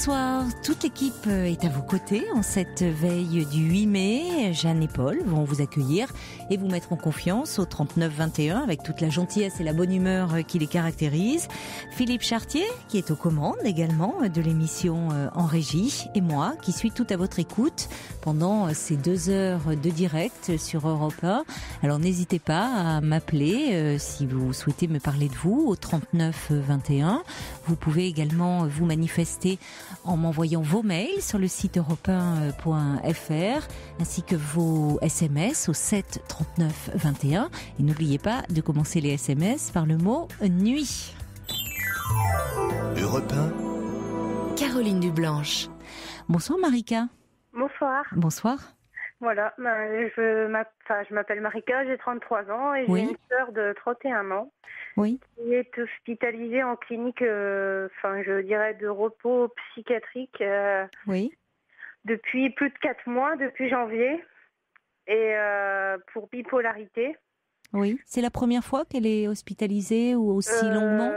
Bonsoir, toute l'équipe est à vos côtés en cette veille du 8 mai. Jeanne et Paul vont vous accueillir et vous mettre en confiance au 39-21 avec toute la gentillesse et la bonne humeur qui les caractérise. Philippe Chartier qui est aux commandes également de l'émission en régie et moi qui suis tout à votre écoute pendant ces 2 heures de direct sur Europe 1. Alors n'hésitez pas à m'appeler si vous souhaitez me parler de vous au 39-21. Vous pouvez également vous manifester en m'envoyant vos mails sur le site europe1.fr ainsi que vos SMS au 7 39 21. Et n'oubliez pas de commencer les SMS par le mot nuit. Europe 1. Caroline Dublanche. Bonsoir Marika. Bonsoir. Bonsoir. Voilà, je m'appelle Marika, j'ai 33 ans et j'ai une sœur de 31 ans Oui. qui est hospitalisée en clinique, je dirais de repos psychiatrique Oui. depuis plus de 4 mois, depuis janvier, et pour bipolarité. Oui. C'est la première fois qu'elle est hospitalisée ou aussi longuement ?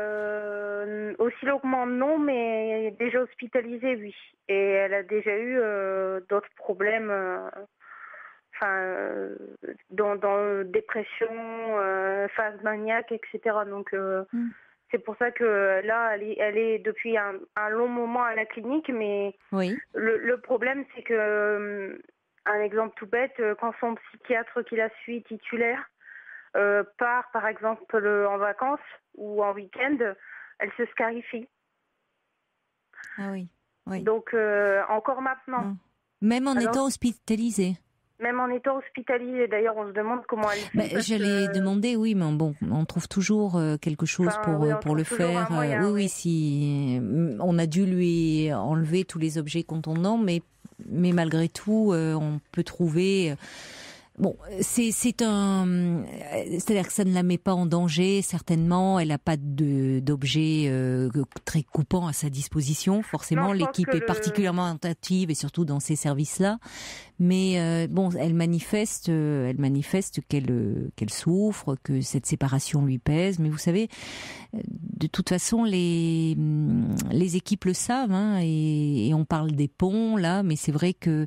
Aussi longuement non, mais déjà hospitalisée oui. Et elle a déjà eu d'autres problèmes. Dans dépression, phase maniaque, etc. Donc, c'est pour ça que là, elle est depuis un long moment à la clinique, mais le problème, c'est que, un exemple tout bête, quand son psychiatre qui la suit, titulaire, part, par exemple, en vacances ou en week-end, elle se scarifie. Ah oui. Oui. Donc, encore maintenant. Même en étant hospitalisée. Même en étant hospitalisée, d'ailleurs, on se demande comment elle fait. J'allais demander, oui, mais bon, on trouve toujours quelque chose pour le faire. Oui, si on a dû lui enlever tous les objets contondants, mais malgré tout, on peut trouver. Bon, c'est-à-dire que ça ne la met pas en danger, certainement. Elle n'a pas d'objet très coupant à sa disposition. Forcément, l'équipe est particulièrement attentive et surtout dans ces services-là. Mais elle manifeste qu'elle souffre, que cette séparation lui pèse. Mais vous savez, de toute façon, les équipes le savent, hein, et on parle des ponts là, mais c'est vrai que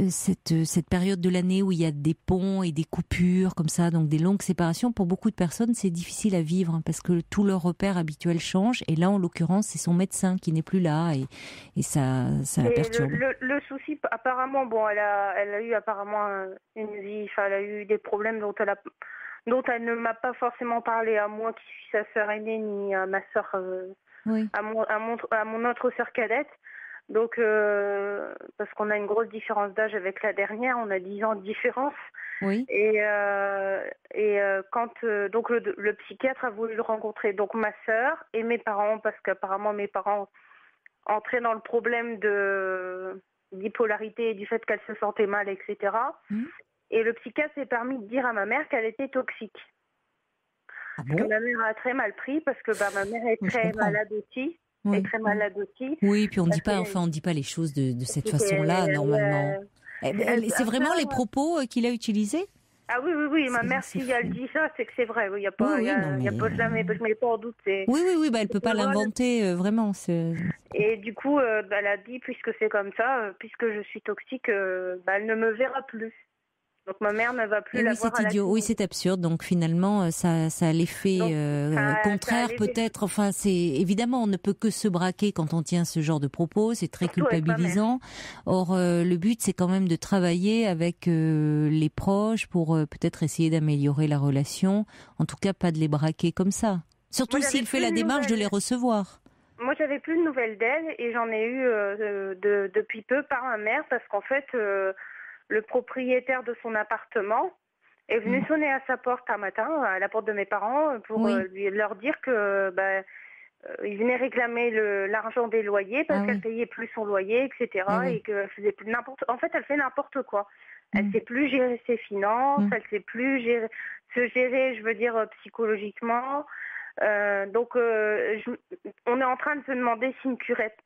cette période de l'année où il y a des ponts et des coupures comme ça, donc des longues séparations, pour beaucoup de personnes, c'est difficile à vivre hein, parce que tous leurs repères habituels changent. Et là, en l'occurrence, c'est son médecin qui n'est plus là et ça la perturbe. Le souci, apparemment, elle a eu apparemment une vie, elle a eu des problèmes dont elle ne m'a pas forcément parlé à moi qui suis sa sœur aînée ni à ma sœur, à mon autre sœur cadette. Donc, parce qu'on a une grosse différence d'âge avec la dernière, on a 10 ans de différence. Oui. Et quand donc le psychiatre a voulu le rencontrer, donc ma sœur et mes parents, parce qu'apparemment mes parents entraient dans le problème de bipolarité et du fait qu'elle se sentait mal, etc. Et le psychiatre s'est permis de dire à ma mère qu'elle était toxique. Ah bon? Parce que ma mère a très mal pris, parce que ma mère est très malade aussi. Oui. Est très malade aussi. Oui, puis on dit pas les choses de cette façon-là, normalement. C'est vraiment les propos qu'il a utilisés? Ah oui, ma mère, si elle dit ça, c'est que c'est vrai. Il n'y a pas, jamais, je ne mets pas en doute. Oui, elle peut pas l'inventer, vraiment. Et du coup, elle a dit, puisque c'est comme ça, puisque je suis toxique, elle ne me verra plus. Donc ma mère ne va plus la voir. C'est idiot. Oui, c'est absurde. Donc finalement, ça a l'effet contraire peut-être. Enfin, c'est évidemment, on ne peut que se braquer quand on tient ce genre de propos. C'est très culpabilisant. Or, le but, c'est quand même de travailler avec les proches pour peut-être essayer d'améliorer la relation. En tout cas, pas de les braquer comme ça. Surtout s'il fait la démarche de les recevoir. Moi, j'avais plus de nouvelles d'elle et j'en ai eu depuis peu par ma mère parce qu'en fait. Le propriétaire de son appartement est venu sonner à sa porte un matin, à la porte de mes parents, pour leur dire que il venait réclamer l'argent des loyers parce qu'elle payait plus son loyer, etc. Et qu'elle faisait plus En fait, elle fait n'importe quoi. Elle sait plus gérer ses finances, elle sait plus se gérer, je veux dire, psychologiquement. Donc, on est en train de se demander si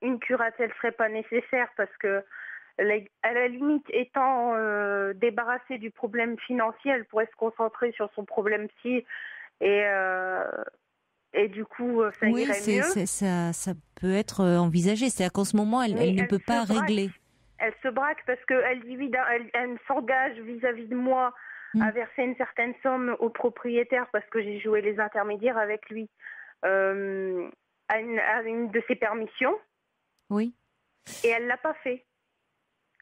une curatelle serait pas nécessaire parce que à la limite, étant débarrassée du problème financier, elle pourrait se concentrer sur son problème psy et et du coup, ça Oui, irait mieux. ça peut être envisagé. C'est-à-dire qu'en ce moment, elle ne peut pas régler. Elle se braque parce qu'elle elle s'engage vis-à-vis de moi à verser une certaine somme au propriétaire parce que j'ai joué les intermédiaires avec lui à une de ses permissions. Oui. Et elle l'a pas fait.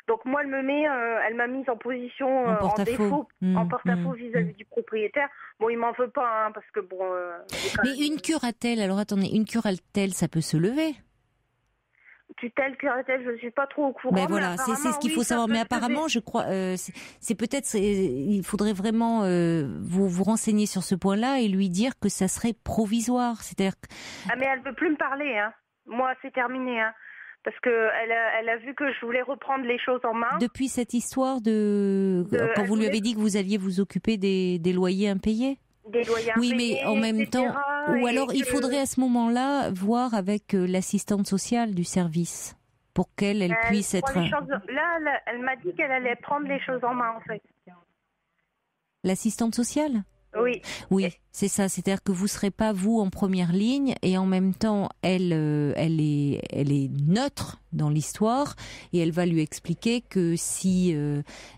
Donc moi, elle m'a mise en position en défaut, en porte-à-faux vis-à-vis du propriétaire. Bon, il m'en veut pas, hein, parce que bon. Mais une curatelle, alors attendez, une curatelle, ça peut se lever. Tutelle, curatelle, je ne suis pas trop au courant. Ben voilà, c'est ce qu'il faut savoir. Mais apparemment, je crois, c'est peut-être, il faudrait vraiment vous renseigner sur ce point-là et lui dire que ça serait provisoire. C'est-à-dire. Ah mais elle veut plus me parler, hein. Moi, c'est terminé, hein. Parce que elle a vu que je voulais reprendre les choses en main. Depuis cette histoire quand vous lui avez dit que vous alliez vous occuper des loyers impayés. Des loyers oui, impayés, mais en même temps, ou alors il faudrait à ce moment-là voir avec l'assistante sociale du service pour qu'elle puisse être. Là, elle m'a dit qu'elle allait prendre les choses en main, en fait. L'assistante sociale ? Oui. Oui, c'est ça. C'est-à-dire que vous serez pas vous en première ligne et en même temps, elle est neutre dans l'histoire et elle va lui expliquer que si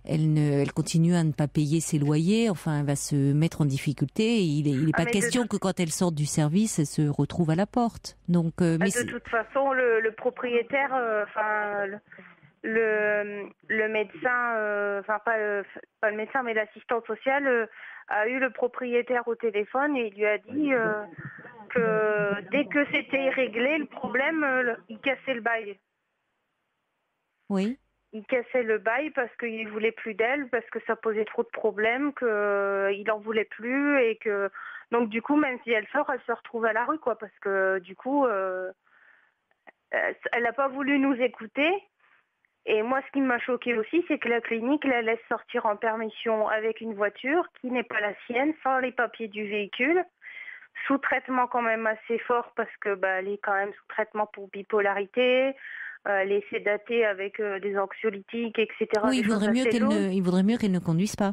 elle continue à ne pas payer ses loyers, enfin, elle va se mettre en difficulté. Et il est pas question que quand elle sorte du service, elle se retrouve à la porte. Donc, mais de toute façon, le propriétaire, le médecin, pas le médecin, mais l'assistante sociale a eu le propriétaire au téléphone et il lui a dit que dès que c'était réglé, le problème, il cassait le bail. Oui. Il cassait le bail parce qu'il voulait plus d'elle, parce que ça posait trop de problèmes, qu'il en voulait plus et que donc du coup, même si elle sort, elle se retrouve à la rue, quoi, parce que du coup, elle n'a pas voulu nous écouter. Et moi, ce qui m'a choquée aussi, c'est que la clinique la laisse sortir en permission avec une voiture qui n'est pas la sienne, sans les papiers du véhicule, sous traitement quand même assez fort parce que elle est quand même sous traitement pour bipolarité, elle est sédatée avec des anxiolytiques, etc. Oui, il vaudrait mieux qu'elle ne conduise pas.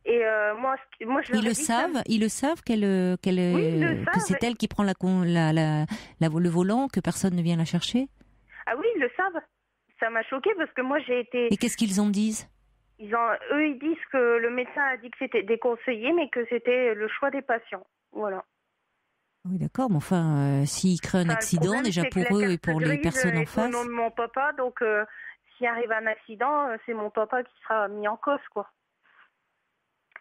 Et moi, je leur ai dit ils le savent que c'est elle qui prend le volant, que personne ne vient la chercher. Ah oui, ils le savent. Ça m'a choquée parce que moi j'ai été. Et qu'est-ce qu'ils en disent ? Eux, ils disent que le médecin a dit que c'était déconseillé, mais que c'était le choix des patients. Voilà. Oui, d'accord, mais enfin, s'il crée un accident, déjà pour eux et pour les personnes en face. Au nom de mon papa, donc s'il arrive un accident, c'est mon papa qui sera mis en cause, quoi.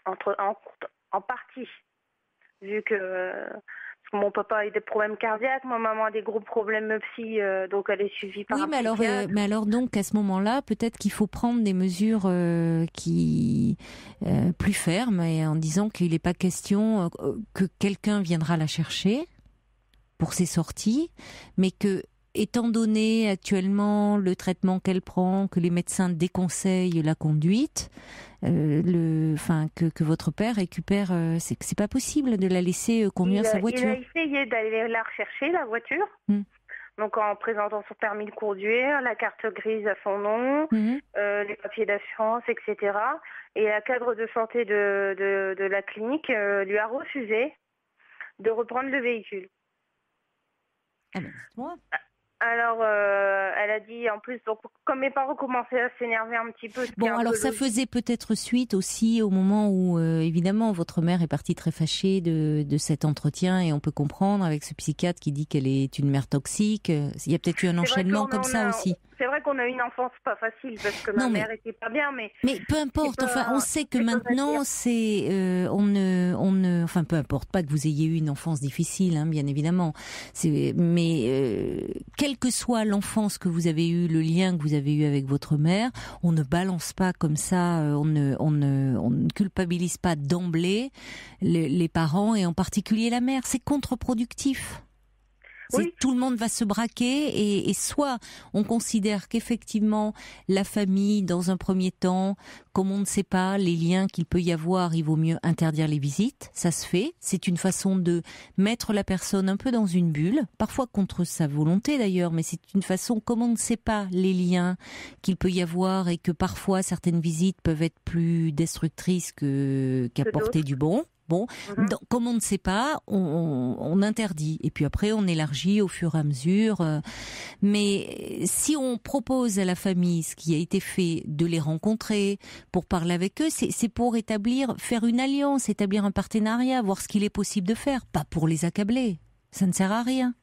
En partie, vu que. Parce que mon papa a des problèmes cardiaques, ma maman a des gros problèmes psy, donc elle est suivie par un psychiatre. Mais alors donc à ce moment-là, peut-être qu'il faut prendre des mesures plus fermes et en disant qu'il n'est pas question que quelqu'un viendra la chercher pour ses sorties, mais que étant donné actuellement le traitement qu'elle prend, que les médecins déconseillent la conduite, que votre père récupère, c'est pas possible de la laisser conduire sa voiture. Il a essayé d'aller la rechercher, la voiture. Donc en présentant son permis de conduire, la carte grise à son nom, les papiers d'assurance, etc. Et la cadre de santé de la clinique lui a refusé de reprendre le véhicule. Ah ben, dites-moi. Alors, elle a dit, en plus, donc, comme mes parents commençaient à s'énerver un petit peu... Bon, alors ça faisait peut-être suite aussi au moment où, évidemment, votre mère est partie très fâchée de cet entretien et on peut comprendre avec ce psychiatre qui dit qu'elle est une mère toxique. Il y a peut-être eu un enchaînement comme ça aussi. C'est vrai qu'on a eu une enfance pas facile parce que ma mère était pas bien, mais... Mais peu importe, on sait que maintenant, enfin, peu importe, pas que vous ayez eu une enfance difficile, hein, bien évidemment. Mais quelle que soit l'enfance que vous avez eue, le lien que vous avez eu avec votre mère, on ne balance pas comme ça, on ne culpabilise pas d'emblée les parents et en particulier la mère. C'est contre-productif. Oui. Tout le monde va se braquer et soit on considère qu'effectivement la famille, dans un premier temps, comme on ne sait pas les liens qu'il peut y avoir, il vaut mieux interdire les visites. Ça se fait. C'est une façon de mettre la personne un peu dans une bulle, parfois contre sa volonté d'ailleurs, mais c'est une façon, comme on ne sait pas les liens qu'il peut y avoir et que parfois certaines visites peuvent être plus destructrices qu'apporter du bon. Bon, Mhm. comme on ne sait pas, on interdit. Et puis après, on élargit au fur et à mesure. Mais si on propose à la famille ce qui a été fait, de les rencontrer, pour parler avec eux, c'est pour faire une alliance, établir un partenariat, voir ce qu'il est possible de faire, pas pour les accabler. Ça ne sert à rien.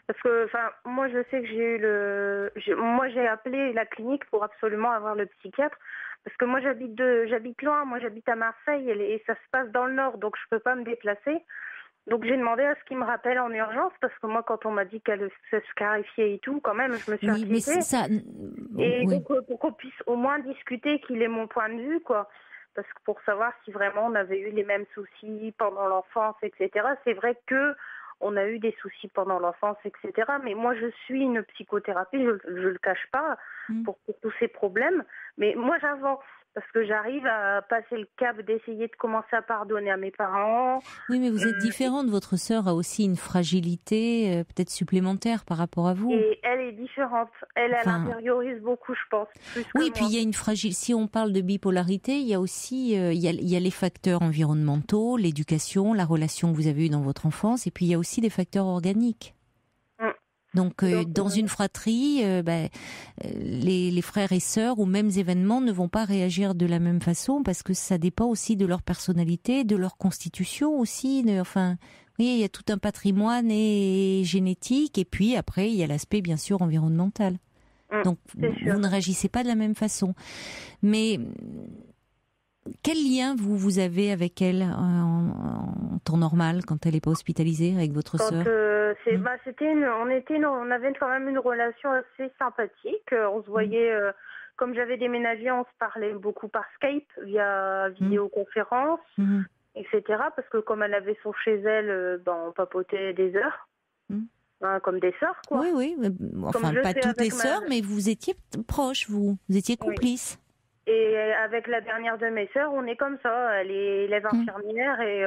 Parce que, enfin, moi, je sais que moi, j'ai appelé la clinique pour absolument avoir le psychiatre. Parce que moi, j'habite loin. Moi, j'habite à Marseille et ça se passe dans le Nord, donc je peux pas me déplacer. Donc, j'ai demandé à ce qu'il me rappelle en urgence parce que moi, quand on m'a dit qu'elle se scarifiait et tout, quand même, je me suis Oui, mais inquiétée. ça, Et oui. donc, pour qu'on puisse au moins discuter, qu'il ait mon point de vue, quoi. Parce que pour savoir si vraiment on avait eu les mêmes soucis pendant l'enfance, etc. C'est vrai que on a eu des soucis pendant l'enfance, etc. Mais moi, je suis une psychothérapie, je le cache pas, Hmm. pour tous ces problèmes. Mais moi, j'avance parce que j'arrive à passer le cap d'essayer de commencer à pardonner à mes parents. Oui, mais vous êtes différente. Votre sœur a aussi une fragilité peut-être supplémentaire par rapport à vous. Et elle est différente. Elle Enfin, intériorise beaucoup, je pense, plus que oui, puis il moi. y a une fragile. Si on parle de bipolarité, il y a aussi il y a les facteurs environnementaux, l'éducation, la relation que vous avez eue dans votre enfance, et puis il y a aussi des facteurs organiques. Mm. Donc, Donc, dans une fratrie, les frères et sœurs aux mêmes événements ne vont pas réagir de la même façon parce que ça dépend aussi de leur personnalité, de leur constitution aussi. Enfin, oui, il y a tout un patrimoine et génétique, et puis après il y a l'aspect bien sûr environnemental. Donc, c'est vous sûr. ne réagissez pas de la même façon. Mais quel lien vous avez avec elle en temps normal quand elle n'est pas hospitalisée avec votre Quand sœur? on avait quand même une relation assez sympathique. On se Mm. voyait, comme j'avais déménagé, on se parlait beaucoup par Skype, via Mm. vidéoconférence, Mm. etc. Parce que comme elle avait son chez elle, on papotait des heures, Mm. hein, comme des sœurs, quoi. Oui, oui, mais, Comme enfin je pas fais toutes les avec sœurs, mais vous étiez proches, vous étiez Oui. complices. Et avec la dernière de mes sœurs, on est comme ça. Elle est élève Mm. infirmière et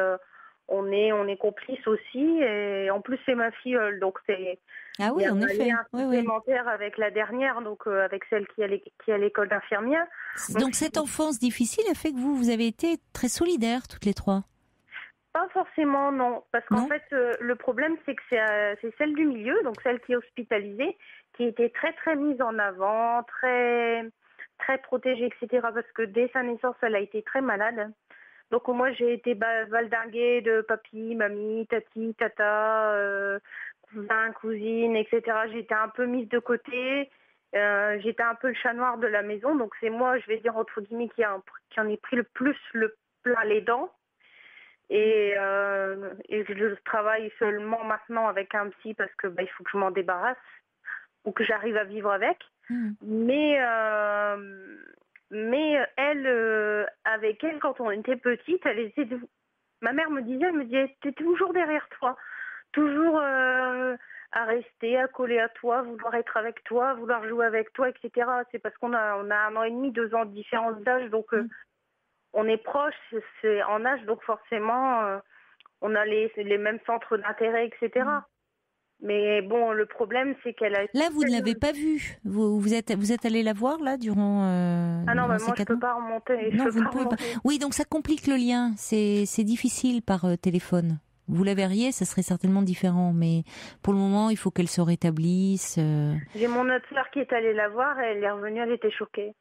on est complices aussi. Et en plus, c'est ma filleule, donc Ah il y oui, a en un effet, lien oui, oui. supplémentaire avec la dernière, donc avec celle qui est à l'école d'infirmière. Donc, Donc cette enfance difficile a fait que vous avez été très solidaires toutes les trois, pas forcément, non. Parce qu'en non? fait, le problème, c'est que c'est celle du milieu, donc celle qui est hospitalisée, qui était très, très mise en avant, très, très protégée, etc. Parce que dès sa naissance, elle a été très malade. Donc moi, j'ai été valdinguée de papy, mamie, tati, tata, cousin, cousine, etc. J'étais un peu mise de côté. J'étais un peu le chat noir de la maison. Donc c'est moi, je vais dire entre guillemets, qui en ai pris le plus le plein les dents. Et je travaille seulement maintenant avec un psy parce que il faut que je m'en débarrasse ou que j'arrive à vivre avec. Mm. Mais elle, avec elle, quand on était petite, ma mère elle me disait, t'es toujours derrière toi, toujours à rester, à coller à toi, vouloir être avec toi, vouloir jouer avec toi, etc. C'est parce qu'on a 1 an et demi, 2 ans de différence d'âge, donc Mm. on est proches, c'est en âge, donc forcément, on a les mêmes centres d'intérêt, etc. Mm. Mais bon, le problème, c'est qu'elle a Là, vous ne l'avez pas vue. Vous êtes allé la voir là Ah non, durant mais ces moi, je 4 peux mois? pas remonter, je Non, peux vous ne pas pouvez pas. remonter. Oui, donc ça complique le lien. C'est difficile par téléphone. Vous la verriez, ça serait certainement différent. Mais pour le moment, il faut qu'elle se rétablisse. J'ai mon autre sœur qui est allée la voir et elle est revenue, elle était choquée.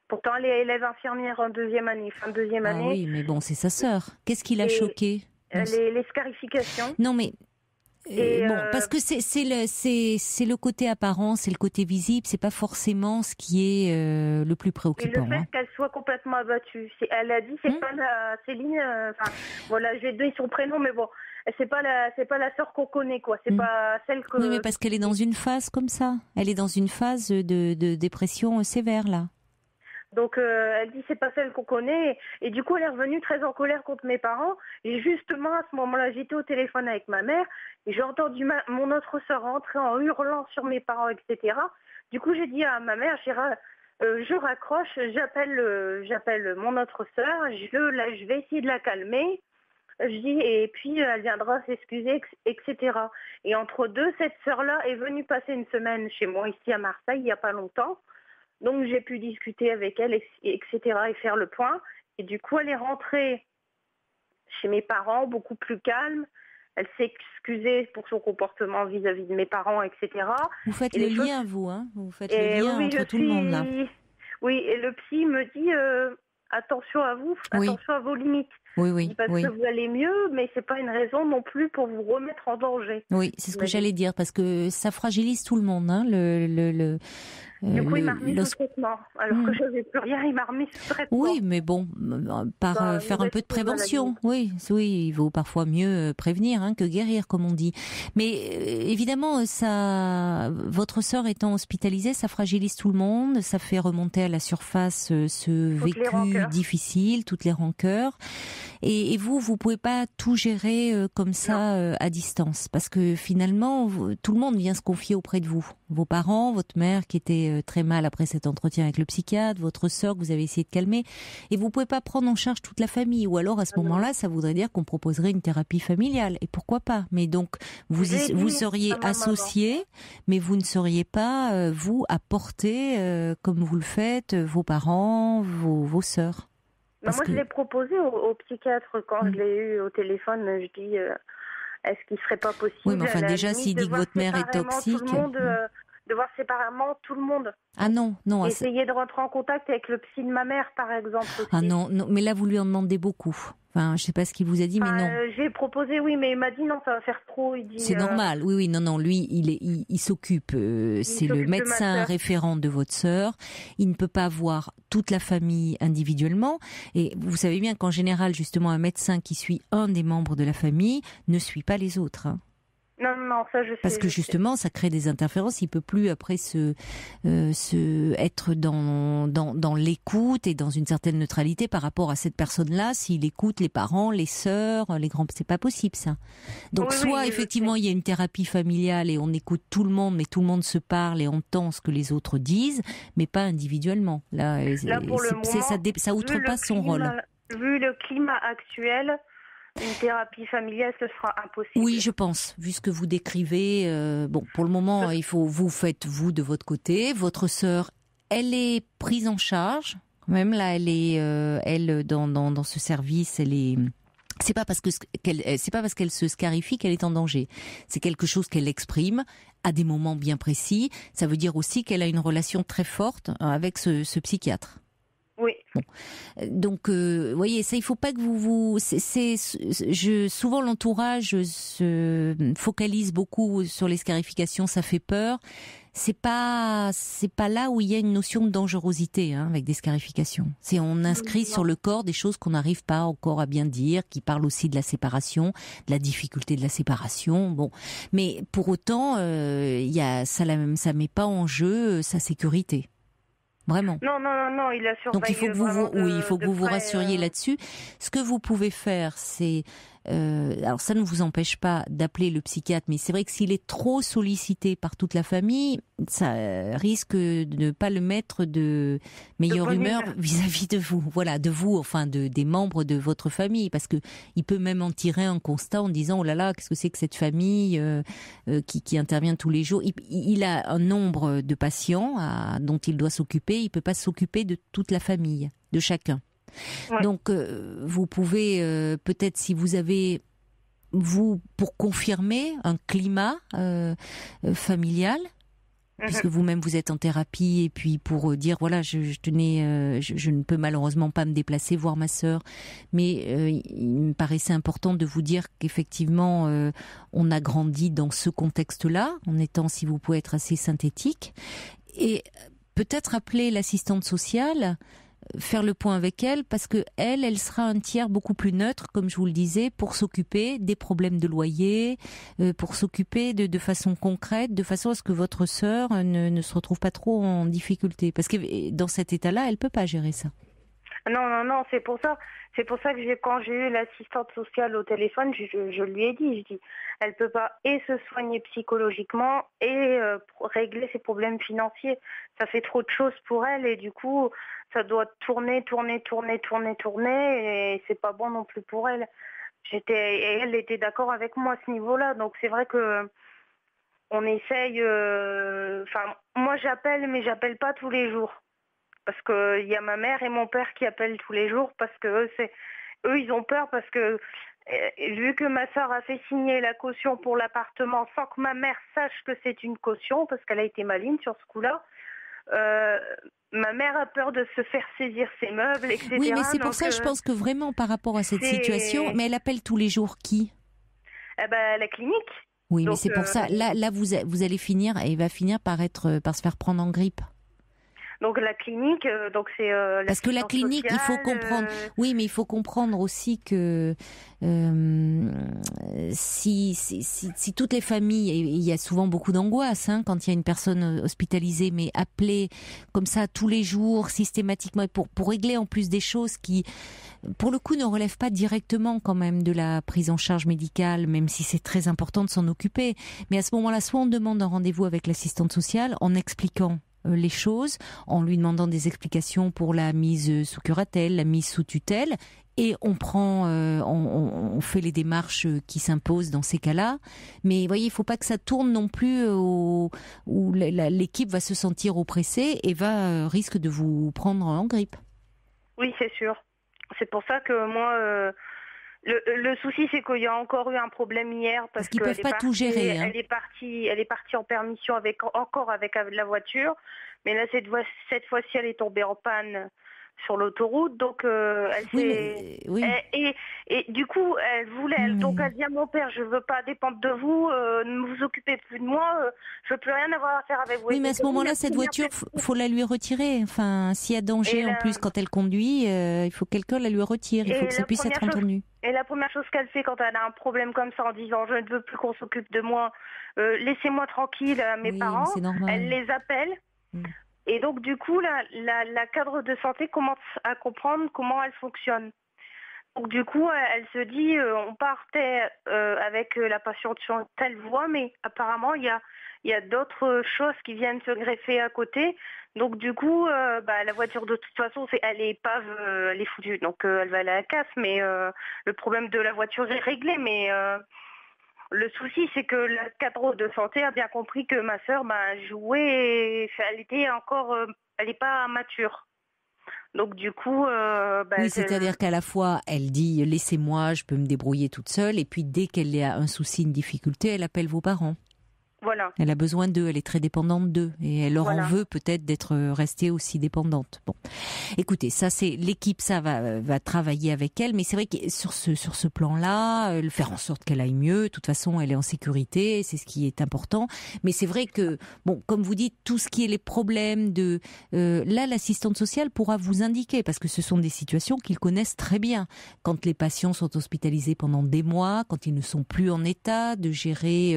Pourtant, elle est élève infirmière en deuxième année, fin de deuxième Ah année. oui, mais bon, c'est sa sœur. Qu'est-ce qui l'a Et choqué dans les scarifications. Non, mais Et bon, parce que c'est le côté apparent, c'est le côté visible, c'est pas forcément ce qui est le plus Et le préoccupant. fait Hein. qu'elle soit complètement abattue. Elle a dit, c'est Hmm. pas la Céline, enfin, voilà, je vais te donner son prénom, mais bon, c'est pas la sœur qu'on connaît, quoi. C'est Hmm. pas celle Oui, mais que. parce qu'elle est dans une phase comme ça. Elle est dans une phase de dépression sévère là. Donc, elle dit, c'est pas celle qu'on connaît. Et du coup, elle est revenue très en colère contre mes parents. Et justement, à ce moment-là, j'étais au téléphone avec ma mère. Et j'ai entendu mon autre sœur rentrer en hurlant sur mes parents, etc. Du coup, j'ai dit à ma mère, je raccroche, j'appelle mon autre sœur. Je vais essayer de la calmer. Je dis, et puis elle viendra s'excuser, etc. Et entre deux, cette sœur-là est venue passer une semaine chez moi ici à Marseille, il n'y a pas longtemps. Donc j'ai pu discuter avec elle, etc. et faire le point. Et du coup, elle est rentrée chez mes parents, beaucoup plus calme. Elle s'est excusée pour son comportement vis-à-vis de mes parents, etc. Vous faites Et le les choses... lien, vous, hein? Vous faites le Et oui, lien oui, entre tout le monde, là. Oui, et le psy me dit attention à vous, Oui, attention à vos limites. oui, Il dit oui, parce que oui. vous allez mieux, mais c'est pas une raison non plus pour vous remettre en danger. Oui, c'est ce Il que m'a dit. j'allais dire, parce que ça fragilise tout le monde, hein, Du coup, il m'a remis sous l'os- traitement. Alors que Hmm. je n'avais plus rien, il m'a remis sous traitement. Oui, mais bon, par Bah, faire un nouvelle peu de cause maladie. prévention. Oui, oui, il vaut parfois mieux prévenir hein, que guérir, comme on dit. Mais évidemment, ça, votre sœur étant hospitalisée, ça fragilise tout le monde, ça fait remonter à la surface ce Toutes les vécu rancœurs. difficile, toutes les rancœurs. Et vous pouvez pas tout gérer comme Non. ça à distance, parce que finalement, tout le monde vient se confier auprès de vous. Vos parents, votre mère qui était très mal après cet entretien avec le psychiatre, votre sœur que vous avez essayé de calmer, et vous pouvez pas prendre en charge toute la famille. Ou alors à ce Ah non. moment-là, ça voudrait dire qu'on proposerait une thérapie familiale. Et pourquoi pas? Mais donc J'ai vous dit seriez à ma maman. associés, mais vous ne seriez pas vous apporter comme vous le faites vos parents, vos sœurs. Bah, Parce moi, je que l'ai proposé au psychiatre quand je hmm. l'ai eu au téléphone. Je dis est-ce qu'il serait pas Oui, mais possible, à enfin la déjà limite, s'il de dit que voir votre mère est séparément tout le toxique. monde, de voir séparément tout le monde. Ah non, non, Essayer de rentrer en contact avec le psy de ma mère, par exemple, ah aussi. non, non, mais là vous lui en demandez beaucoup. Enfin, je sais pas ce qu'il vous a dit, mais Enfin, non. j'ai proposé, oui, mais il m'a dit non, ça va faire trop. Il dit, C'est normal, oui, oui, non, non, lui, il s'occupe, il c'est le s'occupe de ma médecin sœur. référent de votre sœur. Il ne peut pas voir toute la famille individuellement. Et vous savez bien qu'en général, justement, un médecin qui suit un des membres de la famille ne suit pas les autres. Hein. Non, non, ça je Parce sais, que je sais. justement, ça crée des interférences. Il peut plus après être dans l'écoute et dans une certaine neutralité par rapport à cette personne-là. S'il écoute les parents, les sœurs, les grands, c'est pas possible ça. Donc Oui, oui, soit oui, je effectivement sais. il y a une thérapie familiale et on écoute tout le monde, mais tout le monde se parle et entend ce que les autres disent, mais pas individuellement. Là, Là, pour le moment, ça outrepasse son rôle. vu le climat actuel, une thérapie familiale, ce sera Oui, impossible. je pense, vu ce que vous décrivez. Bon, pour le moment, il faut vous faites vous de votre côté. Votre sœur, elle est prise en charge. Même là, elle est, elle dans ce service, elle est. C'est pas parce que c'est pas parce qu'elle se scarifie qu'elle est en danger. C'est quelque chose qu'elle exprime à des moments bien précis. Ça veut dire aussi qu'elle a une relation très forte avec ce psychiatre. Oui. Bon, donc, voyez, ça, il faut pas que souvent l'entourage se focalise beaucoup sur les scarifications, ça fait peur. C'est pas là où il y a une notion de dangerosité, hein, avec des scarifications. C'est on inscrit sur Non. le corps des choses qu'on n'arrive pas encore à bien dire, qui parlent aussi de la séparation, de la difficulté de la séparation. Bon, mais pour autant, ça met pas en jeu sa sécurité. Vraiment. Non, non, non, non, il la Donc il surveille faut que vraiment il faut que de vous vous près. rassuriez là-dessus. Ce que vous pouvez faire, c'est alors ça ne vous empêche pas d'appeler le psychiatre, mais c'est vrai que s'il est trop sollicité par toute la famille, ça risque de ne pas le mettre de meilleure bonne humeur humeur. vis-à-vis de vous. Voilà, de vous, enfin des membres de votre famille, parce que il peut même en tirer un constat en disant oh là là, qu'est-ce que c'est que cette famille qui intervient tous les jours. Il a un nombre de patients dont il doit s'occuper. Il peut pas s'occuper de toute la famille, de chacun. Ouais. Donc, vous pouvez peut-être, si vous avez, vous, pour confirmer un climat familial, puisque vous-même vous êtes en thérapie, et puis pour dire, voilà, je tenais, je ne peux malheureusement pas me déplacer voir ma sœur, mais il me paraissait important de vous dire qu'effectivement, on a grandi dans ce contexte-là, en étant, si vous pouvez être assez synthétique, et peut-être appeler l'assistante sociale, faire le point avec elle, parce que elle sera un tiers beaucoup plus neutre, comme je vous le disais, pour s'occuper des problèmes de loyer, pour s'occuper de façon concrète, de façon à ce que votre sœur ne se retrouve pas trop en difficulté. Parce que dans cet état-là, elle peut pas gérer ça. Non, non, non, c'est pour ça. C'est pour ça que quand j'ai eu l'assistante sociale au téléphone, je lui ai dit, elle peut pas et se soigner psychologiquement et régler ses problèmes financiers. Ça fait trop de choses pour elle et du coup, ça doit tourner et c'est pas bon non plus pour elle. Et elle était d'accord avec moi à ce niveau-là. Donc c'est vrai que on essaye. Enfin, moi j'appelle, mais j'appelle pas tous les jours. Parce qu'il y a ma mère et mon père qui appellent tous les jours parce que eux, eux, ils ont peur parce que vu que ma sœur a fait signer la caution pour l'appartement sans que ma mère sache que c'est une caution, parce qu'elle a été maligne sur ce coup-là, ma mère a peur de se faire saisir ses meubles, etc. Oui, mais c'est pour ça, je pense que vraiment par rapport à cette situation, mais elle appelle tous les jours qui? La clinique. Oui, donc, mais c'est pour ça. Là, vous allez finir, et il va finir par se faire prendre en grippe. Donc la clinique, donc c'est parce que la clinique, il faut comprendre. Oui, mais il faut comprendre aussi que si toutes les familles, et il y a souvent beaucoup d'angoisse quand il y a une personne hospitalisée, mais appeler comme ça tous les jours, systématiquement, pour régler en plus des choses qui, pour le coup, ne relèvent pas directement quand même de la prise en charge médicale, même si c'est très important de s'en occuper. Mais à ce moment-là, soit on demande un rendez-vous avec l'assistante sociale en expliquant les choses, en lui demandant des explications pour la mise sous curatelle, la mise sous tutelle, et on fait les démarches qui s'imposent dans ces cas-là. Mais vous voyez, il ne faut pas que ça tourne non plus où l'équipe va se sentir oppressée et risque de vous prendre en grippe. Oui, c'est sûr. C'est pour ça que moi, le souci, c'est qu'il y a encore eu un problème hier parce qu'ils peuvent pas tout gérer. Elle est partie en permission avec la voiture, mais là cette fois-ci, elle est tombée en panne sur l'autoroute, donc elle s'est. Oui. Et du coup, elle dit à mon père, je veux pas dépendre de vous, ne vous occupez plus de moi, je veux plus rien avoir à faire avec vous. Oui, mais à ce moment-là, cette voiture, faut la lui retirer. Enfin, s'il y a danger en plus quand elle conduit, il faut que quelqu'un la lui retire. Il faut que ça puisse être entendu. Et la première chose qu'elle fait quand elle a un problème comme ça, en disant je ne veux plus qu'on s'occupe de moi, laissez-moi tranquille, mes parents, elle les appelle. Et donc du coup, la cadre de santé commence à comprendre comment elle fonctionne. Donc du coup, elle se dit, on partait avec la patiente sur telle voie, mais apparemment il y a d'autres choses qui viennent se greffer à côté. Donc du coup, la voiture de toute façon, elle est foutue, donc elle va aller à la casse. Mais le problème de la voiture est réglé, mais le souci, c'est que le cadre de santé a bien compris que ma sœur jouait, elle n'est pas mature. Donc du coup, oui, c'est-à-dire qu'à la fois, elle dit laissez-moi, je peux me débrouiller toute seule, et puis dès qu'elle a un souci, une difficulté, elle appelle vos parents. Voilà. Elle a besoin d'eux, elle est très dépendante d'eux, et elle leur en veut peut-être d'être restée aussi dépendante. Bon, écoutez, ça c'est l'équipe, ça va travailler avec elle, mais c'est vrai que sur ce plan-là, faire en sorte qu'elle aille mieux. De toute façon, elle est en sécurité, c'est ce qui est important. Mais c'est vrai que, bon, comme vous dites, tout ce qui est les problèmes là, l'assistante sociale pourra vous indiquer, parce que ce sont des situations qu'ils connaissent très bien. Quand les patients sont hospitalisés pendant des mois, quand ils ne sont plus en état de gérer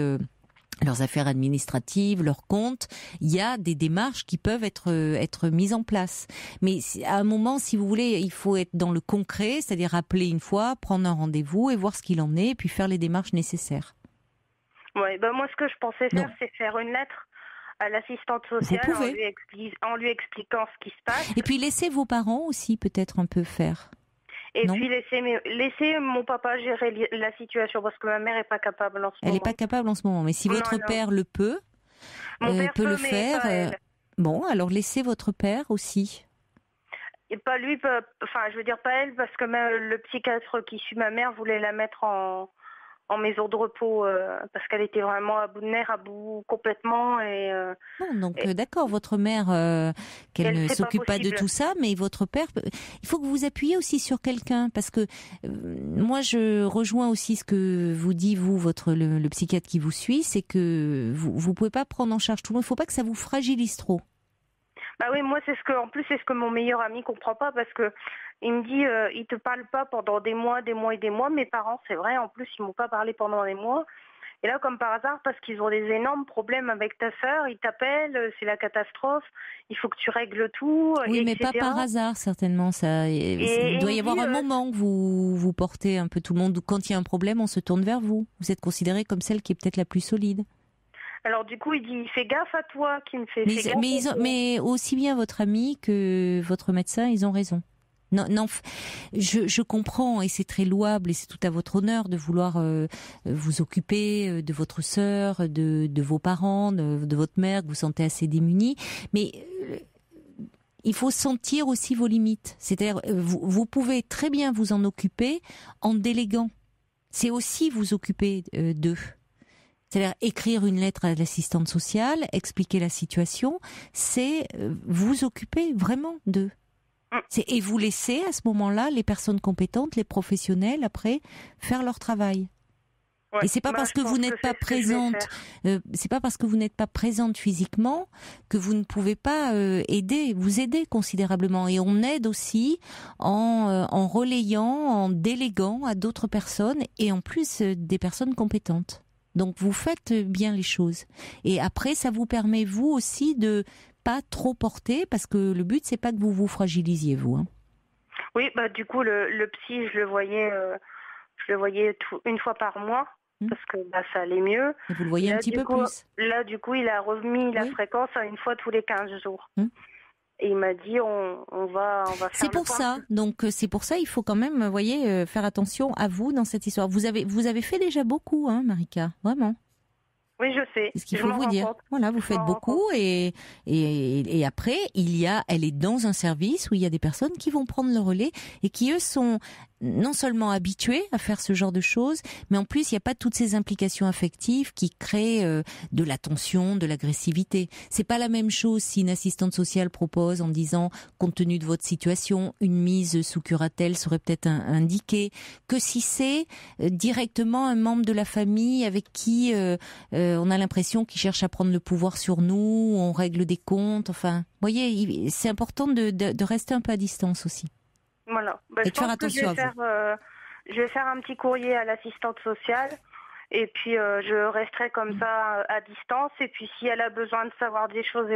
leurs affaires administratives, leurs comptes, il y a des démarches qui peuvent être mises en place. Mais à un moment, si vous voulez, il faut être dans le concret, c'est-à-dire appeler une fois, prendre un rendez-vous et voir ce qu'il en est, et puis faire les démarches nécessaires. Oui, moi ce que je pensais faire, c'est faire une lettre à l'assistante sociale en lui expliquant ce qui se passe. Et puis laissez vos parents aussi peut-être un peu faire. Et puis laisser mon papa gérer la situation, parce que ma mère n'est pas capable en ce moment. Elle n'est pas capable en ce moment, mais si votre père le peut, peut le faire. Bon, alors laissez votre père aussi. Et pas lui, je veux dire pas elle, parce que même le psychiatre qui suit ma mère voulait la mettre en maison de repos parce qu'elle était vraiment à bout de nerfs, à bout complètement. D'accord, votre mère, qu'elle ne s'occupe pas de tout ça, mais votre père, il faut que vous appuyiez aussi sur quelqu'un, parce que moi je rejoins aussi ce que vous dit le psychiatre qui vous suit, c'est que vous pouvez pas prendre en charge tout le monde, il faut pas que ça vous fragilise trop. Bah oui, moi c'est ce que mon meilleur ami comprend pas, parce que il me dit il te parle pas pendant des mois et des mois. Mes parents, c'est vrai, en plus ils m'ont pas parlé pendant des mois. Et là, comme par hasard, parce qu'ils ont des énormes problèmes avec ta sœur, ils t'appellent, c'est la catastrophe, il faut que tu règles tout. Oui, etc. mais pas par hasard, certainement. Il doit y avoir un moment que vous portez un peu tout le monde. Quand il y a un problème, on se tourne vers vous. Vous êtes considérée comme celle qui est peut-être la plus solide. Alors du coup, il dit fais gaffe à toi, qui me fait. Mais aussi bien votre ami que votre médecin, ils ont raison. Non, je comprends, et c'est très louable, et c'est tout à votre honneur de vouloir vous occuper de votre sœur, de vos parents, de votre mère que vous sentez assez démunie. Mais il faut sentir aussi vos limites. C'est-à-dire, vous pouvez très bien vous en occuper en déléguant. C'est aussi vous occuper d'eux. C'est-à-dire écrire une lettre à l'assistante sociale, expliquer la situation, c'est vous occuper vraiment d'eux. Et vous laisser à ce moment-là les personnes compétentes, les professionnels après faire leur travail. Ouais. Et c'est pas parce que vous n'êtes pas présente, c'est pas parce que vous n'êtes pas présente physiquement que vous ne pouvez pas vous aider considérablement. Et on aide aussi en relayant, en déléguant à d'autres personnes et en plus des personnes compétentes. Donc vous faites bien les choses. Et après, ça vous permet vous aussi de pas trop porter, parce que le but c'est pas que vous vous fragilisiez vous. Hein. Oui, du coup le psy, je le voyais une fois par mois parce que ça allait mieux. Et vous le voyez un petit peu plus. Là du coup il a remis la fréquence à une fois tous les 15 jours. Et il m'a dit on va faire. C'est pour ça. Donc c'est pour ça il faut quand même, voyez, faire attention à vous dans cette histoire. Vous avez fait déjà beaucoup, hein, Marika, vraiment. Oui, je sais. C'est ce qu'il faut vous dire. Voilà, vous faites beaucoup et après elle est dans un service où il y a des personnes qui vont prendre le relais et qui eux sont non seulement habitués à faire ce genre de choses, mais en plus il n'y a pas toutes ces implications affectives qui créent de la tension, de l'agressivité. C'est pas la même chose si une assistante sociale propose en disant, compte tenu de votre situation, une mise sous curatelle serait peut-être indiquée, que si c'est directement un membre de la famille avec qui on a l'impression qu'il cherche à prendre le pouvoir sur nous, on règle des comptes, enfin, vous voyez, c'est important de rester un peu à distance aussi. Voilà. Et de faire attention à vous. Je vais faire un petit courrier à l'assistante sociale et puis je resterai comme ça à distance. Et puis si elle a besoin de savoir des choses,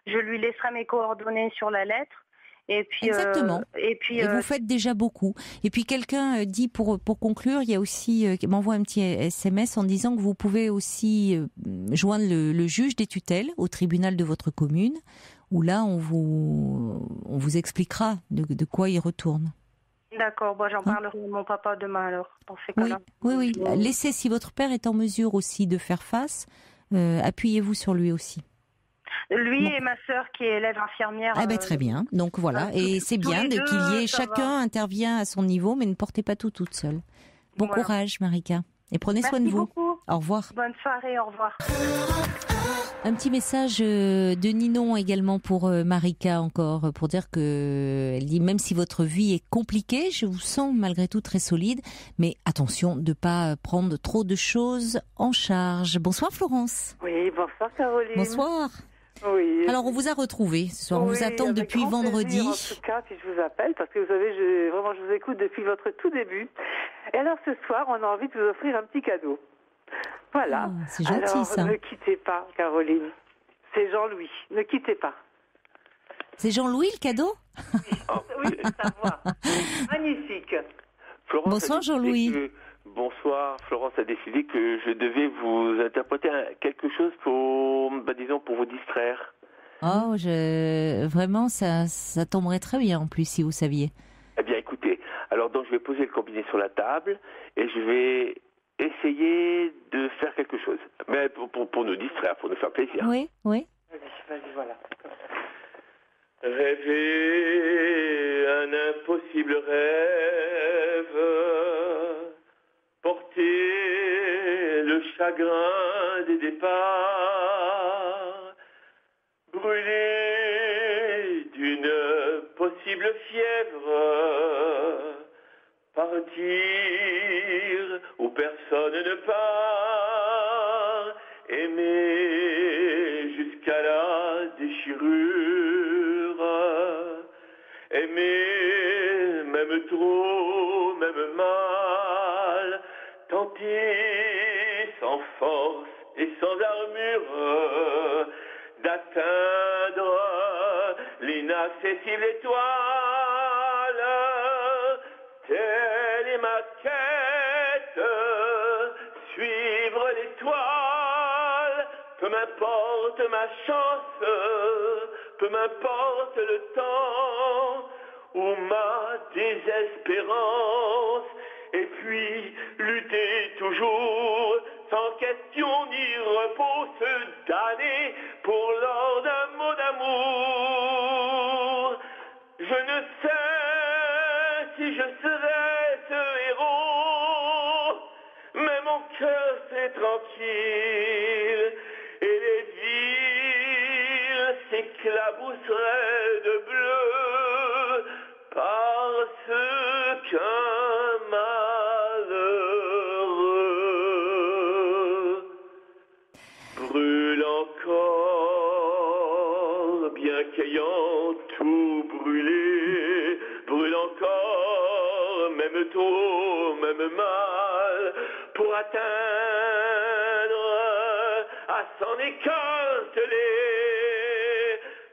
je lui laisserai mes coordonnées sur la lettre. Et puis, exactement. Et vous faites déjà beaucoup. Et puis quelqu'un dit pour conclure, il y a aussi qui m'envoie un petit SMS en disant que vous pouvez aussi joindre le juge des tutelles au tribunal de votre commune, où là on vous expliquera de quoi il retourne. D'accord, j'en parlerai à mon papa demain alors. Dans ces cas-là. Oui. Laissez, si votre père est en mesure aussi de faire face, appuyez-vous sur lui aussi. Lui et ma sœur qui est élève infirmière. Très bien. Donc voilà, et c'est bien qu'il y ait chacun intervient à son niveau, mais ne portez pas tout toute seule. Bon courage, Marika, et prenez soin de vous. Beaucoup. Au revoir. Bonne soirée, au revoir. Un petit message de Ninon également pour Marika encore, pour dire que elle dit même si votre vie est compliquée, je vous sens malgré tout très solide, mais attention de pas prendre trop de choses en charge. Bonsoir Florence. Oui, bonsoir Caroline. Bonsoir. Oui. Alors on vous a retrouvé ce soir, on vous attend depuis vendredi. Plaisir, en tout cas, puis je vous appelle parce que vous savez, je vous écoute depuis votre tout début. Et alors ce soir, on a envie de vous offrir un petit cadeau. Voilà. Oh, c'est gentil alors, ça. Ne quittez pas, Caroline. C'est Jean-Louis. Ne quittez pas. C'est Jean-Louis le cadeau? Oui, ça va. Magnifique. Florence bonsoir Jean-Louis. Bonsoir, Florence a décidé que je devais vous interpréter quelque chose pour vous distraire. Oh, vraiment, ça tomberait très bien en plus si vous saviez. Eh bien, écoutez, alors donc je vais poser le combiné sur la table et je vais essayer de faire quelque chose. Mais pour nous distraire, pour nous faire plaisir. Oui. Vas-y, voilà. Rêver un impossible rêve, porter le chagrin des départs, brûler d'une possible fièvre, partir où personne ne part, aimer jusqu'à la déchirure, aimer même trop, même mal, tenter sans force et sans armure d'atteindre l'inaccessible étoile. Telle est ma quête, suivre l'étoile. Peu m'importe ma chance, peu m'importe le temps ou ma désespérance. Et puis lutter toujours, sans question ni repos, se damner pour l'or d'un mot d'amour. sais si je serais ce héros, mais mon cœur c'est tranquille et les villes s'éclabousseraient de bleu parce qu'un malheureux brûle encore, bien qu'ayant tout brûlé, brûle encore, même tôt, même mal, pour atteindre à s'en écarteler,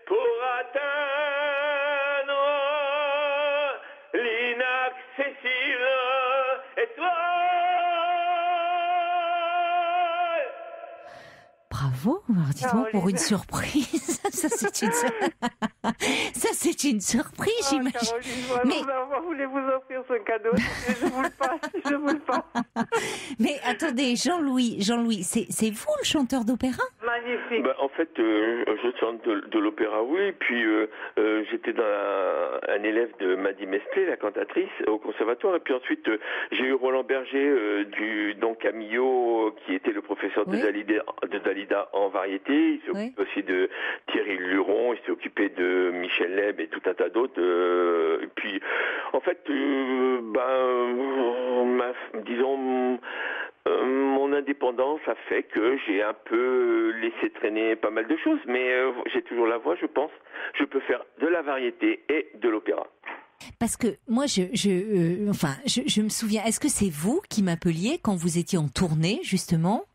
pour atteindre l'inaccessible étoile. Bravo, alors dites-moi, pour une surprise. Ça, c'est une surprise, j'imagine. Caroline, voilà, Mais- on voulait vous offrir ce cadeau, mais je vous le passe, je vous le passe. Mais attendez, Jean-Louis, c'est vous le chanteur d'opéra? Magnifique. En fait, je chante de l'opéra, oui. Puis j'étais un élève de Maddy Mesplé, la cantatrice, au conservatoire. Et puis ensuite, j'ai eu Roland Berger donc Camillo, qui était le professeur Oui. de Dalida en variété. Il s'est Oui. occupé aussi de Thierry Luron. Il s'est occupé de Michel Leb et tout un tas d'autres. Et puis, en fait, disons. Mon indépendance a fait que j'ai un peu laissé traîner pas mal de choses, mais j'ai toujours la voix, je pense. Je peux faire de la variété et de l'opéra. Parce que moi, je me souviens, est-ce que c'est vous qui m'appeliez quand vous étiez en tournée, justement,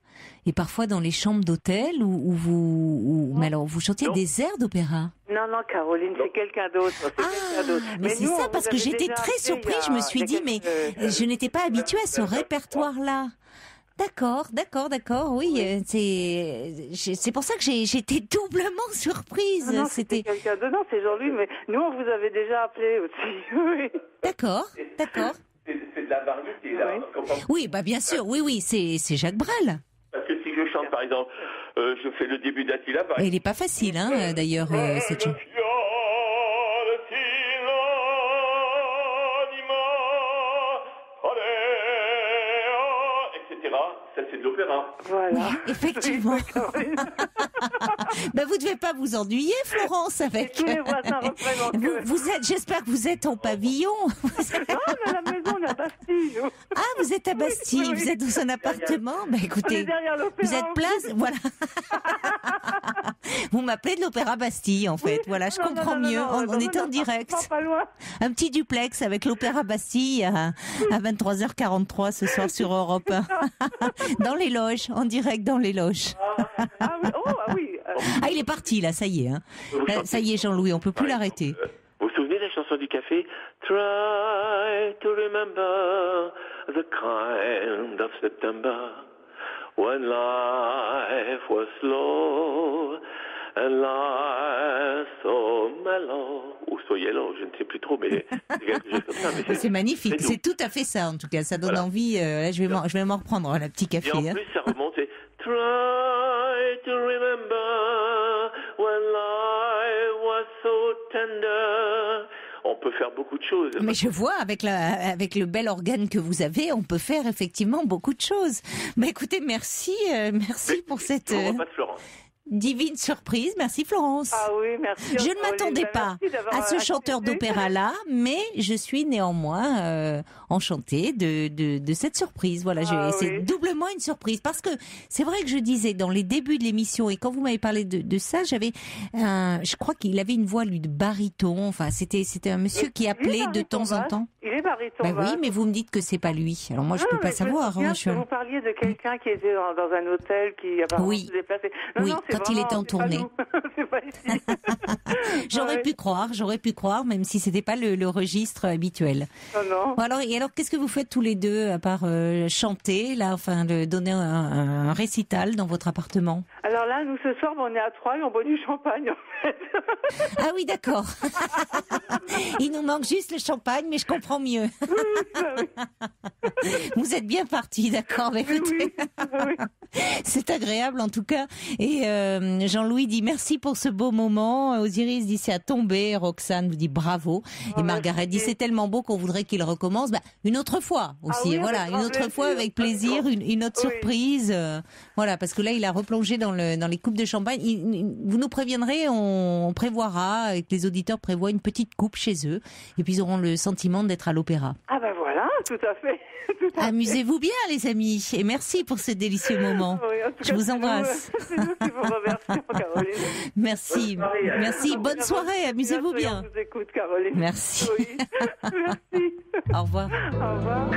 et parfois dans les chambres d'hôtel, mais alors vous chantiez Non. des airs d'opéra? Non, Caroline, c'est quelqu'un d'autre. C'est quelqu'un d'autre. Mais c'est nous, ça, on parce vous que avait j'étais déjà très appelé surprise. Je me suis dit, mais je n'étais pas habituée à ce répertoire-là. D'accord, oui, c'est pour ça que j'étais doublement surprise. Non, C'était quelqu'un d'autre. Non, c'est Jean-Louis, mais nous, on vous avait déjà appelé aussi. Oui. d'accord. C'est de la variété, là. Oui, bah bien sûr, oui, c'est Jacques Brel. Parce que si je chante, par exemple, je fais le début d'Attila, par Et il est pas facile, hein, d'ailleurs, cette chanson. etc. Ça, c'est de l'opéra. Voilà. Effectivement. Oui, Caroline. Ben, vous devez pas vous ennuyer, Florence, avec. Tous les voisins reprennent en chœur. J'espère que vous êtes en pavillon. Non, mais la maison, on est à Bastille. nous. Ah, vous êtes à Bastille, Oui, oui. vous êtes dans un appartement. Ben, On est écoutez, derrière l'opéra. vous êtes place, voilà. Vous m'appelez de l'Opéra Bastille, en fait. Voilà, je Non, comprends non, mieux. non, On est en direct. Pas loin. Un petit duplex avec l'Opéra Bastille à 23h43 ce soir sur Europe 1. Dans les loges, en direct dans les loges. Ah oui, ah oui. Ah, il est parti, là, ça y est. Hein. Là, ça y est, Jean-Louis, on peut plus l'arrêter. Vous vous souvenez de la chanson du café? Try to remember the kind of September when life was slow and life so mellow. Ou so yellow, je ne sais plus trop, mais c'est quelque chose comme ça. Mais C'est magnifique, c'est c'est tout à fait ça, en tout cas. Ça donne Voilà. envie. Là, je vais m'en reprendre, la petit café. Et en Hein. plus, ça remonte. C'est Try to remember when life was so tender. On peut faire beaucoup de choses. Mais je vois, avec le bel organe que vous avez, on peut faire effectivement beaucoup de choses. Mais écoutez, merci pour cette Je ne vois pas de Florence. divine surprise. Merci Florence. Ah oui, merci. Je ne m'attendais pas à ce chanteur d'opéra-là, mais je suis néanmoins enchantée de cette surprise. Voilà, c'est doublement une surprise. Parce que c'est vrai que je disais dans les débuts de l'émission, et quand vous m'avez parlé de ça, je crois qu'il avait une voix, lui, de baryton. Enfin, c'était un monsieur qui appelait de temps en temps. Il est baryton. Ben oui, mais vous me dites que c'est pas lui. Alors moi, je peux pas savoir. Hein, je... Vous parliez de quelqu'un qui était dans un hôtel qui apparemment se déplaçait. Non, Oui, non, c'est quand il était en tournée. C'est pas ici. J'aurais pu croire, même si c'était pas le registre habituel. Non. Bon, alors qu'est-ce que vous faites tous les deux à part chanter, là, enfin, donner un récital dans votre appartement? Alors là, rien. Nous, ce soir, on est à 3 et on boit du champagne, en fait. Ah oui, d'accord. Il nous manque juste le champagne, mais je comprends mieux. Vous êtes bien partis, d'accord. Mais écoutez, c'est agréable en tout cas. Et Jean-Louis dit merci pour ce beau moment. Osiris dit c'est à tomber. Roxane vous dit bravo. Et Margaret dit c'est tellement beau qu'on voudrait qu'il recommence. Bah, une autre fois aussi. Voilà, une autre fois avec plaisir, une autre surprise. Voilà, parce que là il a replongé dans les coupes de champagne. Vous nous préviendrez, on prévoira, et que les auditeurs prévoient une petite coupe chez eux. Et puis ils auront le sentiment d'être à l'opéra. Ah ben voilà, tout à fait. Amusez-vous bien les amis. Et merci pour ce délicieux moment. Je vous embrasse. C'est nous qui vous remercions, Caroline. Merci. Merci. Bonne soirée. Amusez-vous bien. Je vous écoute, Caroline. Merci. Oui. Merci. Au revoir. Au revoir.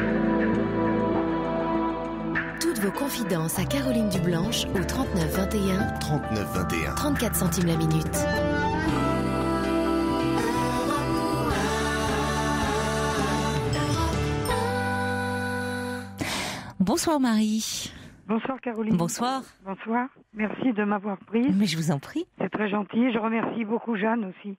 Toutes vos confidences à Caroline Dublanche au 39 21. 39 21. 34 centimes la minute. Bonsoir Marie. Bonsoir Caroline. Bonsoir. Bonsoir. Merci de m'avoir prise. Mais je vous en prie. C'est très gentil. Je remercie beaucoup Jeanne aussi,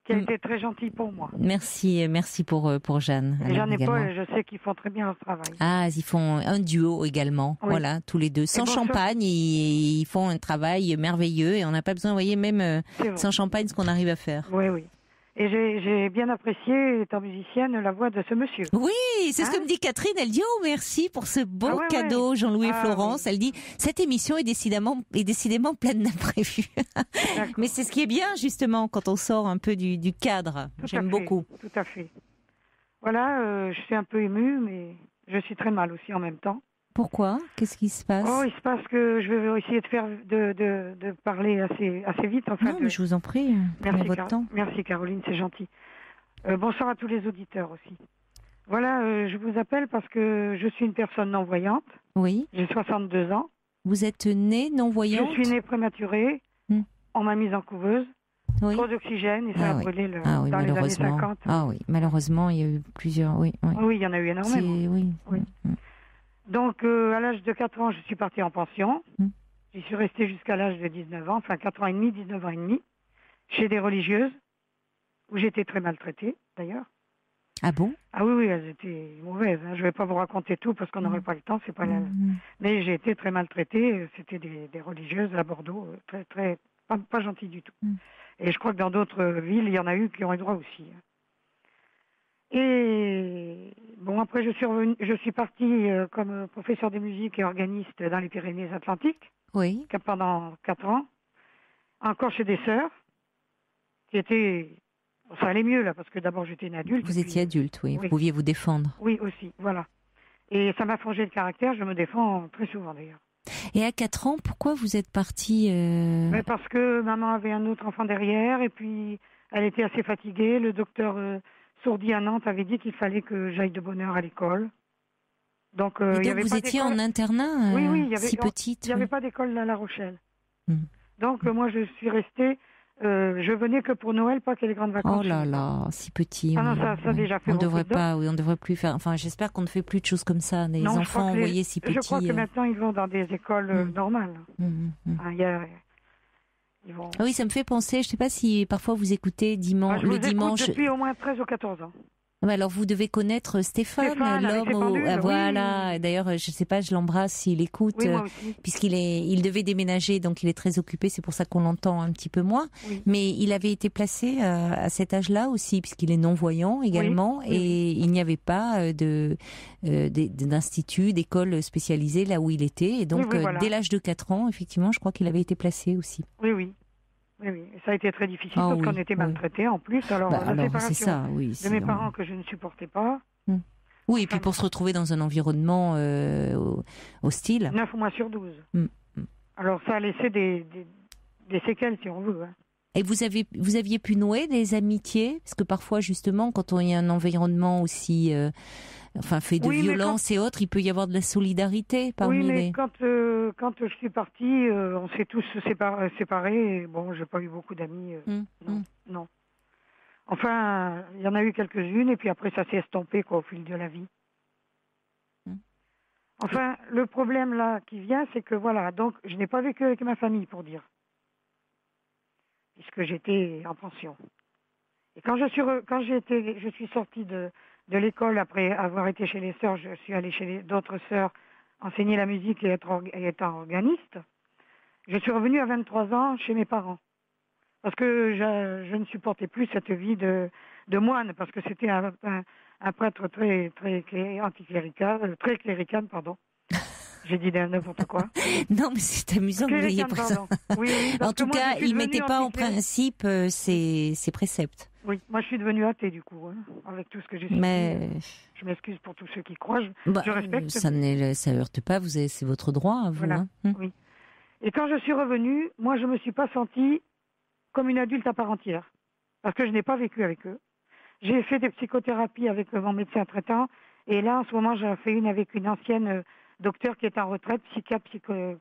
qui a été très gentille pour moi. Merci pour Jeanne. Et Jeanne et Paul, je sais qu'ils font très bien leur travail. Ah, ils font un duo également. Oui. Voilà, tous les deux. Sans champagne, ils font un travail merveilleux et on n'a pas besoin, vous voyez, même sans champagne, ce qu'on arrive à faire. Oui, oui. Et j'ai bien apprécié, étant musicienne, la voix de ce monsieur. Oui, c'est ce que me dit Catherine. Elle dit, oh merci pour ce beau cadeau, Jean-Louis et Florence. Oui. Elle dit, cette émission est décidément pleine d'imprévus. Mais c'est ce qui est bien, justement, quand on sort un peu du cadre. J'aime beaucoup. Tout à fait. Voilà, je suis un peu émue, mais je suis très mal aussi en même temps. Pourquoi ? Qu'est-ce qui se passe ? Oh, il se passe que je vais essayer de parler assez vite. Enfin, non, mais je vous en prie, prenez votre temps. Merci Caroline, c'est gentil. Bonsoir à tous les auditeurs aussi. Voilà, je vous appelle parce que je suis une personne non-voyante. Oui. J'ai 62 ans. Vous êtes née non-voyante ? Je suis née prématurée. On m'a mise en couveuse. Oui. Trop d'oxygène et ça a brûlé dans les années 50. Ah oui, malheureusement, il y a eu plusieurs... Oui, il y en a eu énormément. Oui. Donc, à l'âge de 4 ans, je suis partie en pension. J'y suis restée jusqu'à l'âge de 19 ans, enfin 4 ans et demi, 19 ans et demi, chez des religieuses, où j'étais très maltraitée, d'ailleurs. Ah bon ? Ah oui, elles étaient mauvaises. Je ne vais pas vous raconter tout parce qu'on n'aurait pas le temps, c'est pas là. Mais j'ai été très maltraitée. C'était des religieuses à Bordeaux, très, pas gentilles du tout. Et je crois que dans d'autres villes, il y en a eu qui ont eu droit aussi. Et bon, après, je suis partie comme professeur de musique et organiste dans les Pyrénées-Atlantiques. Oui. Pendant 4 ans. Encore chez des sœurs, qui étaient... Ça allait mieux, là, parce que d'abord, j'étais une adulte. Vous étiez adulte, oui. Vous pouviez vous défendre. Oui, aussi, voilà. Et ça m'a forgé le caractère. Je me défends très souvent, d'ailleurs. Et à 4 ans, pourquoi vous êtes partie Mais parce que maman avait un autre enfant derrière, et puis elle était assez fatiguée. Le docteur... Sourdi à Nantes avait dit qu'il fallait que j'aille de bonne heure à l'école. Donc, et donc vous étiez en internat oui, il y avait, si petite. Il n'y avait pas d'école à La Rochelle. Donc moi je suis restée, je venais que pour Noël, pas que les grandes vacances. Oh là là, si petit. Ah non, ça déjà fait. On ne devrait plus faire. Enfin, j'espère qu'on ne fait plus de choses comme ça. Les enfants envoyés si petits. Je crois que maintenant ils vont dans des écoles normales. Oui, ça me fait penser, je ne sais pas si parfois vous écoutez le dimanche. Depuis au moins 13 ou 14 ans. Alors vous devez connaître Stéphane l'homme voilà. D'ailleurs, je ne sais pas, je l'embrasse s'il écoute, puisqu'il devait déménager, donc il est très occupé. C'est pour ça qu'on l'entend un petit peu moins. Mais il avait été placé à cet âge-là aussi, puisqu'il est non-voyant également, et il n'y avait pas d'institut, d'école spécialisée là où il était. Et donc, dès l'âge de 4 ans, effectivement, je crois qu'il avait été placé aussi. Oui. Ça a été très difficile parce qu'on était maltraités en plus. Alors, la séparation de mes parents que je ne supportais pas. Oui, et puis pour se retrouver dans un environnement hostile. 9 mois sur 12. Alors ça a laissé des séquelles, si on veut. Et vous aviez pu nouer des amitiés ? Parce que parfois, justement, quand il y a un environnement aussi... fait de violence et autres, il peut y avoir de la solidarité parmi les... Oui, mais quand je suis partie, on s'est tous séparés. Et bon, j'ai pas eu beaucoup d'amis. Non. Enfin, il y en a eu quelques-unes, et puis après, ça s'est estompé au fil de la vie. Enfin, le problème là qui vient, c'est que voilà, donc je n'ai pas vécu avec ma famille, pour dire, puisque j'étais en pension. Et quand je suis sortie de l'école après avoir été chez les sœurs, je suis allée chez d'autres sœurs enseigner la musique et être organiste. Je suis revenue à 23 ans chez mes parents. Parce que je ne supportais plus cette vie de moine, parce que c'était un prêtre très anticlérical, très clérical, pardon. J'ai dit n'importe quoi. Non, mais c'est amusant que vous ayez pris ça. Oui, en tout cas, il ne mettait pas en principe ses préceptes. Oui, moi je suis devenue athée du coup, hein, avec tout ce que j'ai subi. Mais je m'excuse pour tous ceux qui croient, je respecte. Ça ne heurte pas, c'est votre droit à vous. Voilà, hein. Oui. Et quand je suis revenue, moi je ne me suis pas sentie comme une adulte à part entière, parce que je n'ai pas vécu avec eux. J'ai fait des psychothérapies avec mon médecin traitant, et là en ce moment j'en fais une avec une ancienne docteure qui est en retraite,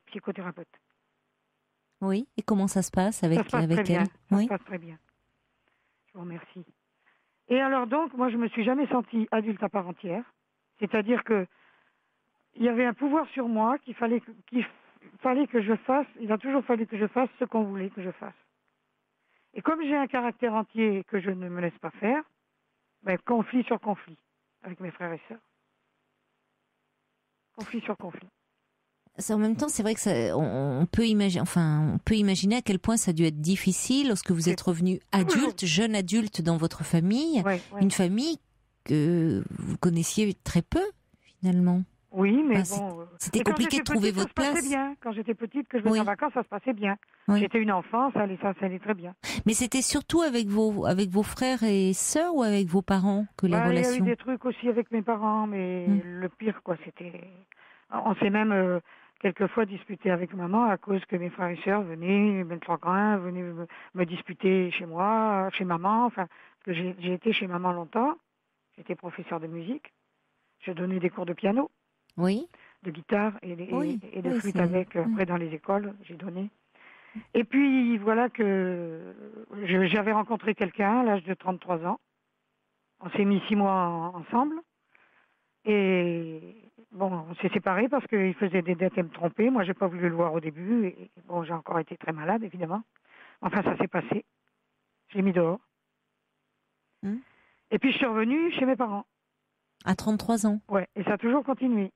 psychothérapeute. Oui, et comment ça se passe avec très elle bien. Ça oui. se passe très bien. Je vous remercie. Et alors donc, moi je me suis jamais sentie adulte à part entière, c'est-à-dire que il y avait un pouvoir sur moi qu'il fallait que je fasse, il a toujours fallu que je fasse ce qu'on voulait que je fasse. Et comme j'ai un caractère entier et que je ne me laisse pas faire, conflit sur conflit avec mes frères et sœurs. Conflit sur conflit. Ça, en même temps, c'est vrai que on peut imaginer à quel point ça a dû être difficile lorsque vous êtes revenu adulte, jeune adulte dans votre famille, une famille que vous connaissiez très peu finalement. Oui, mais c'était compliqué de trouver votre place. Ça se passait bien. Quand j'étais petite, que je venais en vacances, ça se passait bien. Oui. J'étais une enfant, ça allait très bien. Mais c'était surtout avec vos frères et sœurs ou avec vos parents que les relations... Il y a eu des trucs aussi avec mes parents, mais le pire, c'était... On s'est même quelquefois disputé avec maman à cause que mes frères et sœurs venaient mettre leur grain, venaient me disputer chez moi, chez maman. Enfin, parce que j'ai été chez maman longtemps. J'étais professeur de musique. Je donnais des cours de piano. Oui. De guitare et de flûte avec, après dans les écoles, j'ai donné. Et puis voilà que j'avais rencontré quelqu'un à l'âge de 33 ans. On s'est mis 6 mois ensemble. Et on s'est séparés parce qu'il faisait des dettes et me trompait. Moi, j'ai pas voulu le voir au début. Et j'ai encore été très malade, évidemment. Enfin, ça s'est passé. Je l'ai mis dehors. Et puis je suis revenue chez mes parents. À 33 ans. Ouais, et ça a toujours continué.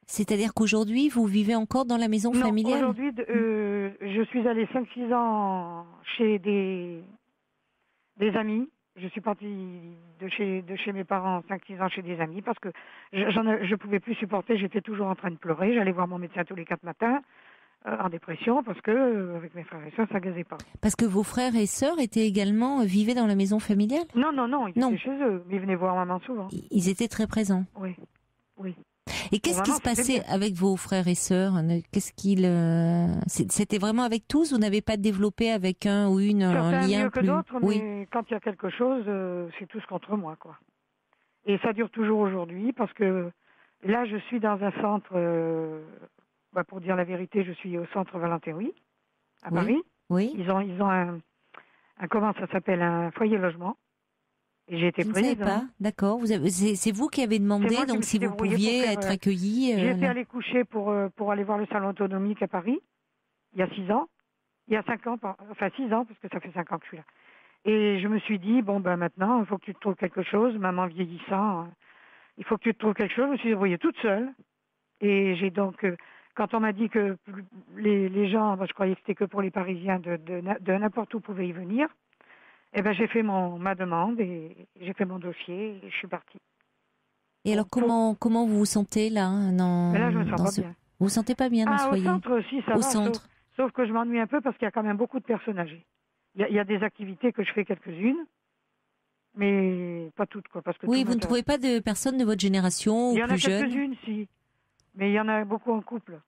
C'est-à-dire qu'aujourd'hui, vous vivez encore dans la maison familiale ? Non, aujourd'hui, je suis allée 5-6 ans chez des amis. Je suis partie de chez mes parents 5-6 ans chez des amis parce que je pouvais plus supporter, j'étais toujours en train de pleurer. J'allais voir mon médecin tous les 4 matins en dépression parce que avec mes frères et sœurs, ça gazait pas. Parce que vos frères et sœurs vivaient dans la maison familiale ? Non, ils étaient chez eux, mais ils venaient voir maman souvent. Ils étaient très présents ? Oui. Et qu'est-ce qui se passait avec vos frères et sœurs ? C'était vraiment avec tous ? Vous n'avez pas développé avec un ou une un lien mieux que plus... d'autres, mais quand il y a quelque chose, c'est tous contre moi, quoi. Et ça dure toujours aujourd'hui parce que là, je suis dans un centre, pour dire la vérité, je suis au centre Valentin-Oui, à Paris. Oui. Ils ont un comment ça s'appelle, un foyer logement. Et j'ai été prise. Je ne savais pas, d'accord. C'est vous qui avez demandé, donc si vous pouviez être accueillie. J'étais allée coucher pour aller voir le salon autonomique à Paris, il y a 6 ans. Il y a 5 ans, enfin 6 ans, parce que ça fait 5 ans que je suis là. Et je me suis dit, maintenant, il faut que tu te trouves quelque chose, maman vieillissant, il faut que tu te trouves quelque chose. Je me suis débrouillée toute seule. Et j'ai donc, quand on m'a dit que les gens, je croyais que c'était que pour les Parisiens, de n'importe où pouvaient y venir, j'ai fait ma demande et j'ai fait mon dossier et je suis partie. Et alors, comment vous vous sentez là là, je me sens pas bien. Vous vous sentez pas bien dans ce foyer ? Au centre aussi, ça va. Sauf que je m'ennuie un peu parce qu'il y a quand même beaucoup de personnes âgées. Il y a des activités que je fais quelques-unes, mais pas toutes, quoi. Parce que vous ne trouvez pas de personnes de votre génération ou plus jeunes ? Il y en a quelques-unes, si. Mais il y en a beaucoup en couple.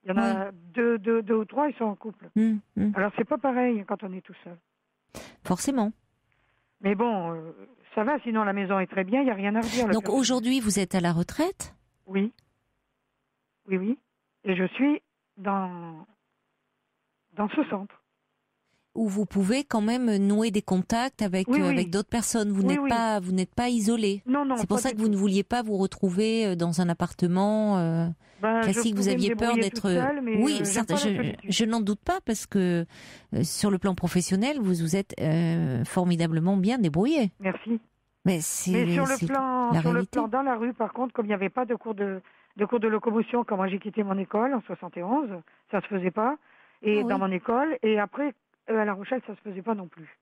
Il y en a deux ou 3, ils sont en couple. Alors, c'est pas pareil quand on est tout seul. Forcément. Mais ça va, sinon la maison est très bien, il n'y a rien à redire. Donc aujourd'hui, vous êtes à la retraite ? Oui. Et je suis dans ce centre. où vous pouvez quand même nouer des contacts avec avec d'autres personnes. Vous n'êtes pas isolé. Non, c'est pour ça que vous ne vouliez pas vous retrouver dans un appartement classique. Vous aviez peur d'être. Seule, mais certes, je n'en doute pas parce que sur le plan professionnel, vous êtes formidablement bien débrouillé. Merci. Mais sur le plan dans la rue, par contre, comme il n'y avait pas de cours de locomotion, quand moi j'ai quitté mon école en 71, ça se faisait pas. Et dans mon école, et après à La Rochelle, ça se faisait pas non plus.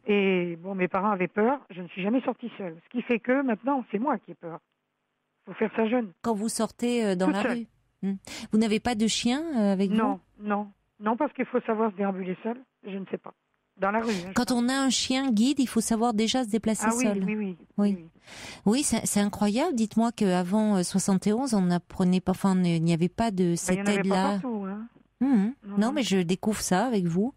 Et bon, mes parents avaient peur. Je ne suis jamais sortie seule. Ce qui fait que maintenant, c'est moi qui ai peur. Faut faire ça jeune. Quand vous sortez dans la rue, vous n'avez pas de chien avec vous? Non, parce qu'il faut savoir se déambuler seul. Je ne sais pas. Dans la rue. Quand on a un chien guide, il faut savoir déjà se déplacer seul. Oui, c'est incroyable. Dites-moi qu'avant 71, on n'apprenait pas, enfin, il n'y avait pas de cette aide-là. Il n'y en avait pas partout, hein. Non, mais je découvre ça avec vous.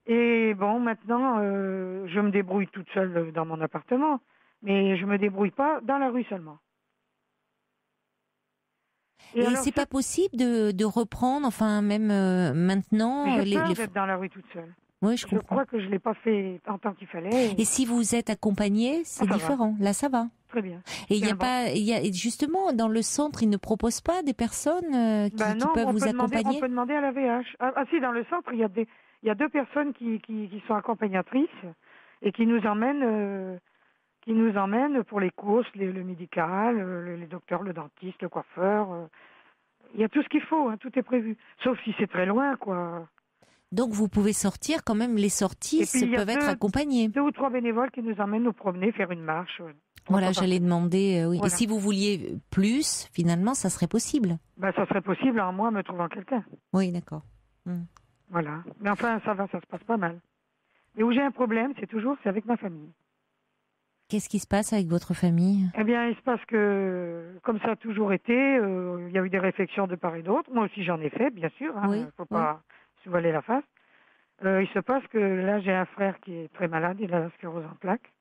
Et bon, maintenant, je me débrouille toute seule dans mon appartement, mais je me débrouille pas dans la rue seulement. Et c'est pas possible de reprendre, enfin, même maintenant, j'ai peur d'être dans la rue toute seule. Oui, je comprends. Je crois que je l'ai pas fait en tant qu'il fallait. Et si vous êtes accompagné, c'est différent. Là, ça va. Très bien. Et il y a justement dans le centre, ils ne proposent pas des personnes qui peuvent vous accompagner. On peut demander à la VH. Ah si, dans le centre, il y a 2 personnes qui sont accompagnatrices et qui nous emmènent pour les courses, le médical, les docteurs, le dentiste, le coiffeur. Il y a tout ce qu'il faut, hein, tout est prévu. Sauf si c'est très loin, quoi. Donc vous pouvez sortir quand même, les sorties peuvent être accompagnées. 2 ou 3 bénévoles qui nous emmènent nous promener, faire une marche. Voilà, j'allais demander, oui. Voilà. Et si vous vouliez plus, finalement, ça serait possible? Ça serait possible en moi me trouvant quelqu'un. Oui, d'accord. Voilà. Mais enfin, ça va, ça se passe pas mal. Mais où j'ai un problème, c'est avec ma famille. Qu'est-ce qui se passe avec votre famille? Eh bien, il se passe que, comme ça a toujours été, il y a eu des réflexions de part et d'autre. Moi aussi, j'en ai fait, bien sûr. Il ne faut pas se voiler la face. Il se passe que là, j'ai un frère qui est très malade, il a la sclérose en plaques.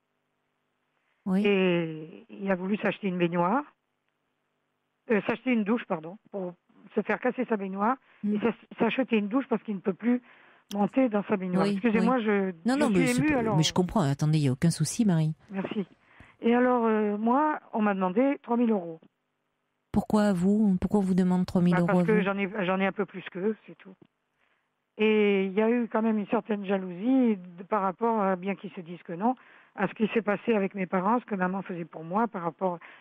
Oui. Et il a voulu s'acheter une baignoire. S'acheter une douche, pardon, pour se faire casser sa baignoire. Et s'acheter une douche parce qu'il ne peut plus monter dans sa baignoire. Excusez-moi, je suis émue. Mais je comprends. Attendez, il n'y a aucun souci, Marie. Merci. Et alors, moi, on m'a demandé 3 000 €. Pourquoi vous demande 3 000 € parce que j'en ai un peu plus qu'eux, c'est tout. Et il y a eu quand même une certaine jalousie par rapport, bien qu'ils se disent que non, à ce qui s'est passé avec mes parents, ce que maman faisait pour moi,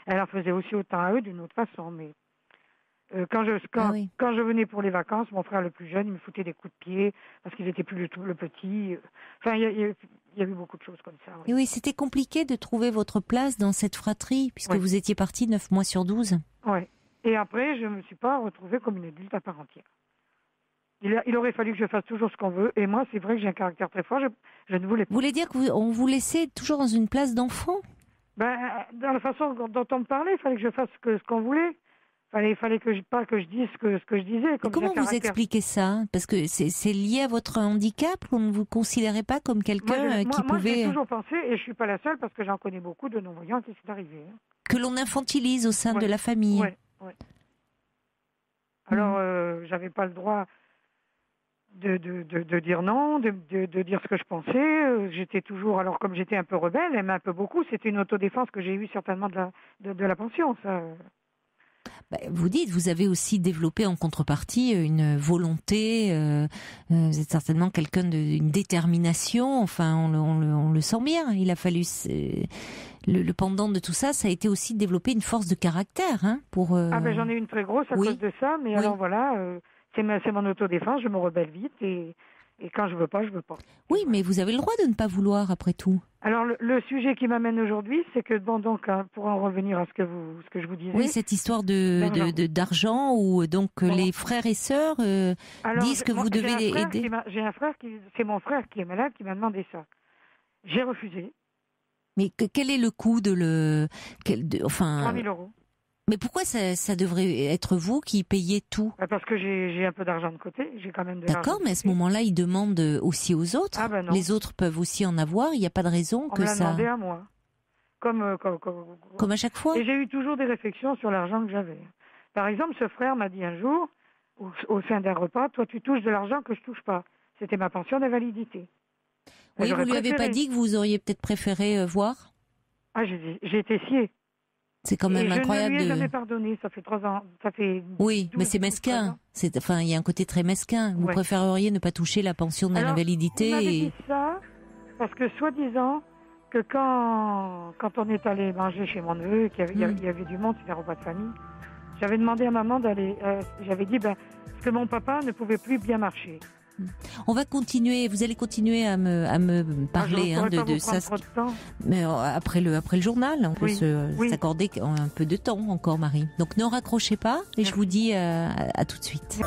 elle en faisait aussi autant à eux d'une autre façon. Mais quand je venais pour les vacances, mon frère le plus jeune, il me foutait des coups de pied parce qu'il n'était plus du tout le petit. Enfin, il y a eu beaucoup de choses comme ça. Oui, c'était compliqué de trouver votre place dans cette fratrie puisque vous étiez partie 9 mois sur 12. Oui. Et après, je ne me suis pas retrouvée comme une adulte à part entière. Il aurait fallu que je fasse toujours ce qu'on veut. Et moi, c'est vrai que j'ai un caractère très fort. Je ne voulais pas. Vous voulez dire qu'on vous laissait toujours dans une place d'enfant? Dans la façon dont on me parlait, il fallait que je fasse ce qu'on voulait. Il fallait que je dise ce que je disais. Comment vous expliquez ça? Parce que c'est lié à votre handicap? On ne vous considérait pas comme quelqu'un qui pouvait... Moi, j'ai toujours pensé, et je ne suis pas la seule, parce que j'en connais beaucoup de non-voyants qui c'est arrivé. Que l'on infantilise au sein de la famille. Oui. Alors, j'avais pas le droit de dire non, de dire ce que je pensais. J'étais toujours, alors comme j'étais un peu rebelle, même un peu beaucoup, c'était une autodéfense que j'ai eue certainement de la pension, ça. Vous dites, vous avez aussi développé en contrepartie une volonté, vous êtes certainement quelqu'un d'une détermination, enfin on le sent bien, il a fallu... Le pendant de tout ça, ça a été aussi de développer une force de caractère. J'en ai une très grosse à cause de ça, mais alors voilà... C'est mon autodéfense, je me rebelle vite et quand je veux pas, je veux pas. Oui, mais vous avez le droit de ne pas vouloir après tout. Alors le sujet qui m'amène aujourd'hui, c'est que pour en revenir à ce que je vous disais. Oui, cette histoire d'argent où donc les frères et sœurs disent que vous devez aider. J'ai un frère c'est mon frère qui est malade qui m'a demandé ça. J'ai refusé. Mais quel est le coût 3 000 €. Mais pourquoi ça devrait être vous qui payez tout? Parce que j'ai un peu d'argent de côté, j'ai quand même de l'argent. D'accord, mais à ce moment-là, ils demandent aussi aux autres. Non. Les autres peuvent aussi en avoir, il n'y a pas de raison que ça... On me l'a demandé à moi. Comme à chaque fois. Et j'ai eu toujours des réflexions sur l'argent que j'avais. Par exemple, ce frère m'a dit un jour, au sein d'un repas, toi tu touches de l'argent que je touche pas. c'était ma pension d'invalidité. Oui, J'aurais vous lui avez pas préféré. dit que vous auriez peut-être préféré voir? Ah, j'ai été sciée. C'est quand même Et incroyable je ne lui ai de... jamais pardonné, ça fait 3 ans, ça fait... Oui, 12 mais c'est ou 13 mesquin. ans. Enfin, il y a un côté très mesquin. Vous Ouais. préféreriez ne pas toucher la pension Alors, d'invalidité il m'avait et... dit ça, parce que soi-disant, que quand on est allé manger chez mon neveu, qu'il y avait du monde, c'était un repas de famille, j'avais demandé à maman d'aller... j'avais dit, parce que mon papa ne pouvait plus bien marcher. On va continuer, vous allez continuer à me parler je ne de pas ça. trop de temps. Mais après le journal, on peut Oui. s'accorder un peu de temps encore, Marie. Donc ne raccrochez pas et je vous dis à tout de suite.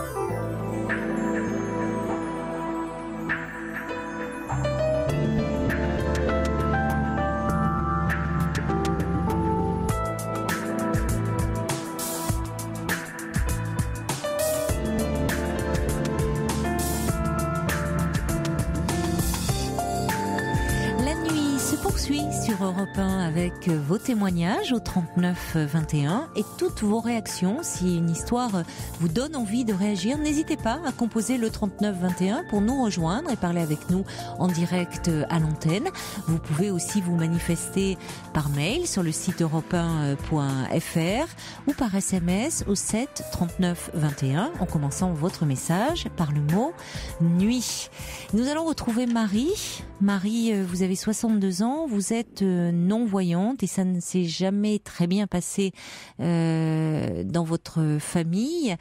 Sur Europe 1 avec vos témoignages au 39 21 et toutes vos réactions. Si une histoire vous donne envie de réagir, n'hésitez pas à composer le 39 21 pour nous rejoindre et parler avec nous en direct à l'antenne. Vous pouvez aussi vous manifester par mail sur le site europe1.fr ou par SMS au 7 39 21 en commençant votre message par le mot nuit. Nous allons retrouver Marie. Marie, vous avez 62 ans, vous êtes non-voyante et ça ne s'est jamais très bien passé dans votre famille.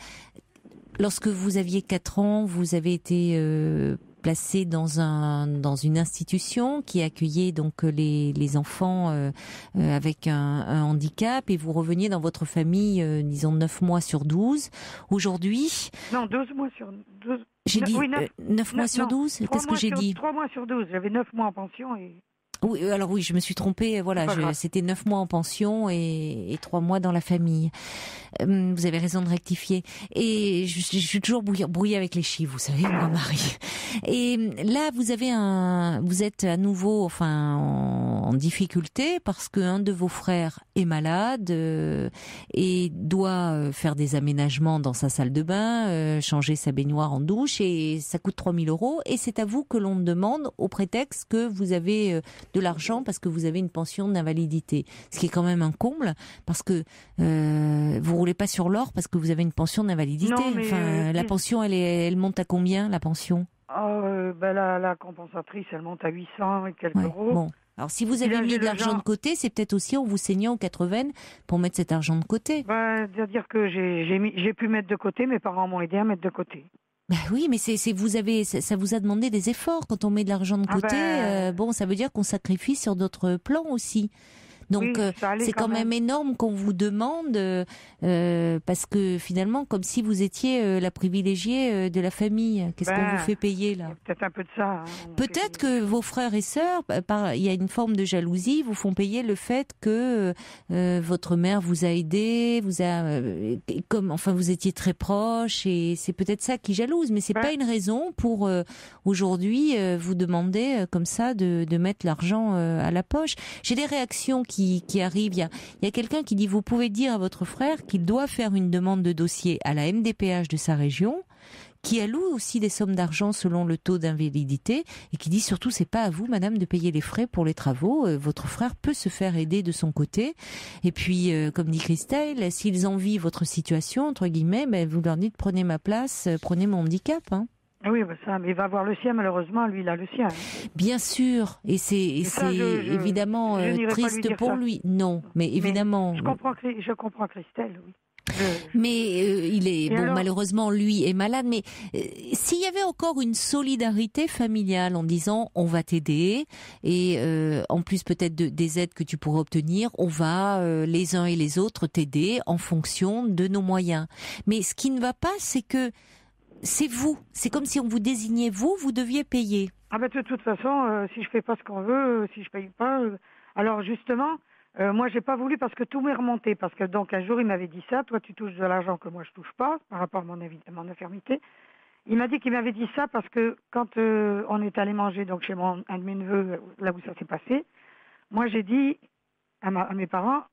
Lorsque vous aviez 4 ans, vous avez été placée dans une institution qui accueillait donc les enfants avec un handicap et vous reveniez dans votre famille, disons 9 mois sur 12. Aujourd'hui... Non, 12 mois sur 12... J'ai dit 9 mois sur 12 ? Qu'est-ce que j'ai dit ? 3 mois sur 12, j'avais 9 mois en pension et... Oui, alors oui, je me suis trompée. Voilà, c'était 9 mois en pension et 3 mois dans la famille. Vous avez raison de rectifier. Et je suis toujours brouillée avec les chiffres, vous savez, moi, Marie. Et là, vous êtes à nouveau, en difficulté parce qu'un de vos frères est malade et doit faire des aménagements dans sa salle de bain, changer sa baignoire en douche et ça coûte 3 000 €. Et c'est à vous que l'on demande au prétexte que vous avez de l'argent parce que vous avez une pension d'invalidité. Ce qui est quand même un comble parce que vous roulez pas sur l'or parce que vous avez une pension d'invalidité. Non, mais la pension, elle monte à combien, la pension ? La compensatrice, elle monte à 800 et quelques euros. Bon. Alors, si vous avez mis de l'argent de côté, c'est peut-être aussi en vous saignant aux 80 pour mettre cet argent de côté. C'est-à-dire que j'ai pu mettre de côté, mes parents m'ont aidé à mettre de côté. Oui, mais ça vous a demandé des efforts quand on met de l'argent de côté. Ça veut dire qu'on sacrifie sur d'autres plans aussi. Donc c'est quand même énorme qu'on vous demande parce que finalement comme si vous étiez la privilégiée de la famille. Qu'est-ce qu'on vous fait payer là ? Peut-être un peu de ça. Peut-être que vos frères et sœurs, il y a une forme de jalousie, vous font payer le fait que votre mère vous a aidé, vous étiez très proches et c'est peut-être ça qui jalouse, mais c'est pas une raison pour aujourd'hui vous demander comme ça de mettre l'argent à la poche. J'ai des réactions qui arrive. Il y a quelqu'un qui dit vous pouvez dire à votre frère qu'il doit faire une demande de dossier à la MDPH de sa région, qui alloue aussi des sommes d'argent selon le taux d'invalidité et qui dit surtout c'est pas à vous madame de payer les frais pour les travaux, votre frère peut se faire aider de son côté et puis comme dit Christelle, s'ils envient votre situation entre guillemets, vous leur dites prenez ma place, prenez mon handicap Oui, mais il va avoir le sien, malheureusement, lui, il a le sien. Bien sûr, et c'est évidemment triste pour lui. Non, mais évidemment. Je comprends Christelle, oui. Mais malheureusement, lui est malade. Mais s'il y avait encore une solidarité familiale en disant on va t'aider et en plus peut-être des aides que tu pourrais obtenir, on va les uns et les autres t'aider en fonction de nos moyens. Mais ce qui ne va pas, c'est que c'est vous. C'est comme si on vous désignait vous deviez payer. De toute façon, si je fais pas ce qu'on veut, si je paye pas, alors justement, moi j'ai pas voulu parce que tout m'est remonté. Parce que donc un jour il m'avait dit ça, toi tu touches de l'argent que moi je touche pas par rapport à mon infirmité. Il m'a dit qu'il m'avait dit ça parce que quand on est allé manger donc chez un de mes neveux, là où ça s'est passé, moi j'ai dit à mes parents,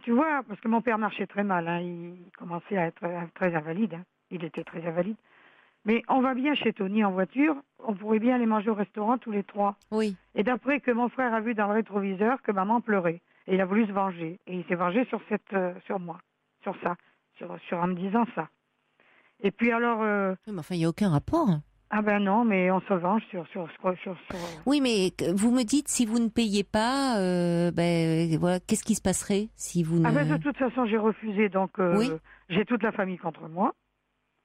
tu vois, parce que mon père marchait très mal, il commençait à être très invalide. Il était très invalide. Mais on va bien chez Tony en voiture, on pourrait bien aller manger au restaurant tous les 3. Oui. Et d'après que mon frère a vu dans le rétroviseur que maman pleurait. Et il a voulu se venger. Et il s'est vengé sur moi, sur ça, en me disant ça. Et puis alors... Mais enfin, il n'y a aucun rapport. Ah ben non, mais on se venge sur... Oui, mais vous me dites, si vous ne payez pas, voilà, qu'est-ce qui se passerait si vous ne... Ah ben de toute façon, j'ai refusé, donc j'ai toute la famille contre moi.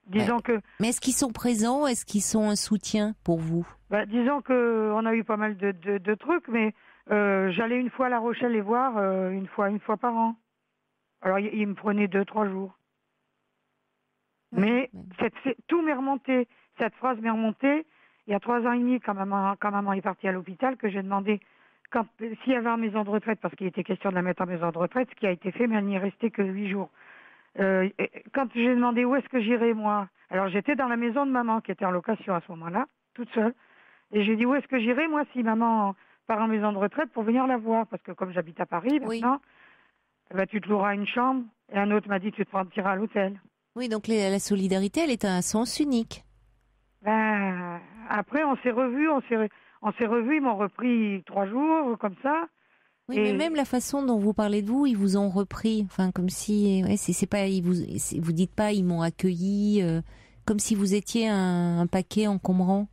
Disons que... Mais est-ce qu'ils sont présents? Est-ce qu'ils sont un soutien pour vous? Disons qu'on a eu pas mal de trucs, mais j'allais une fois à La Rochelle les voir, une fois par an. Alors, ils me prenaient 2-3 jours. Mais tout m'est remonté. Cette phrase m'est remontée il y a 3 ans et demi, quand maman est partie à l'hôpital, que j'ai demandé s'il y avait une maison de retraite, parce qu'il était question de la mettre en maison de retraite, ce qui a été fait, mais elle n'y est restée que 8 jours. Quand j'ai demandé où est-ce que j'irais, moi, alors j'étais dans la maison de maman, qui était en location à ce moment-là, toute seule, et j'ai dit où est-ce que j'irais, moi, si maman part en maison de retraite, pour venir la voir, parce que comme j'habite à Paris, maintenant, tu te loueras une chambre, et un autre m'a dit tu te prendras à l'hôtel. Oui, donc la solidarité, elle est à un sens unique. Après, on s'est revus, ils m'ont repris 3 jours, comme ça. Oui, mais même la façon dont vous parlez de vous, ils vous ont repris, enfin comme si, c'est pas, vous dites pas, ils m'ont accueilli, comme si vous étiez un paquet encombrant.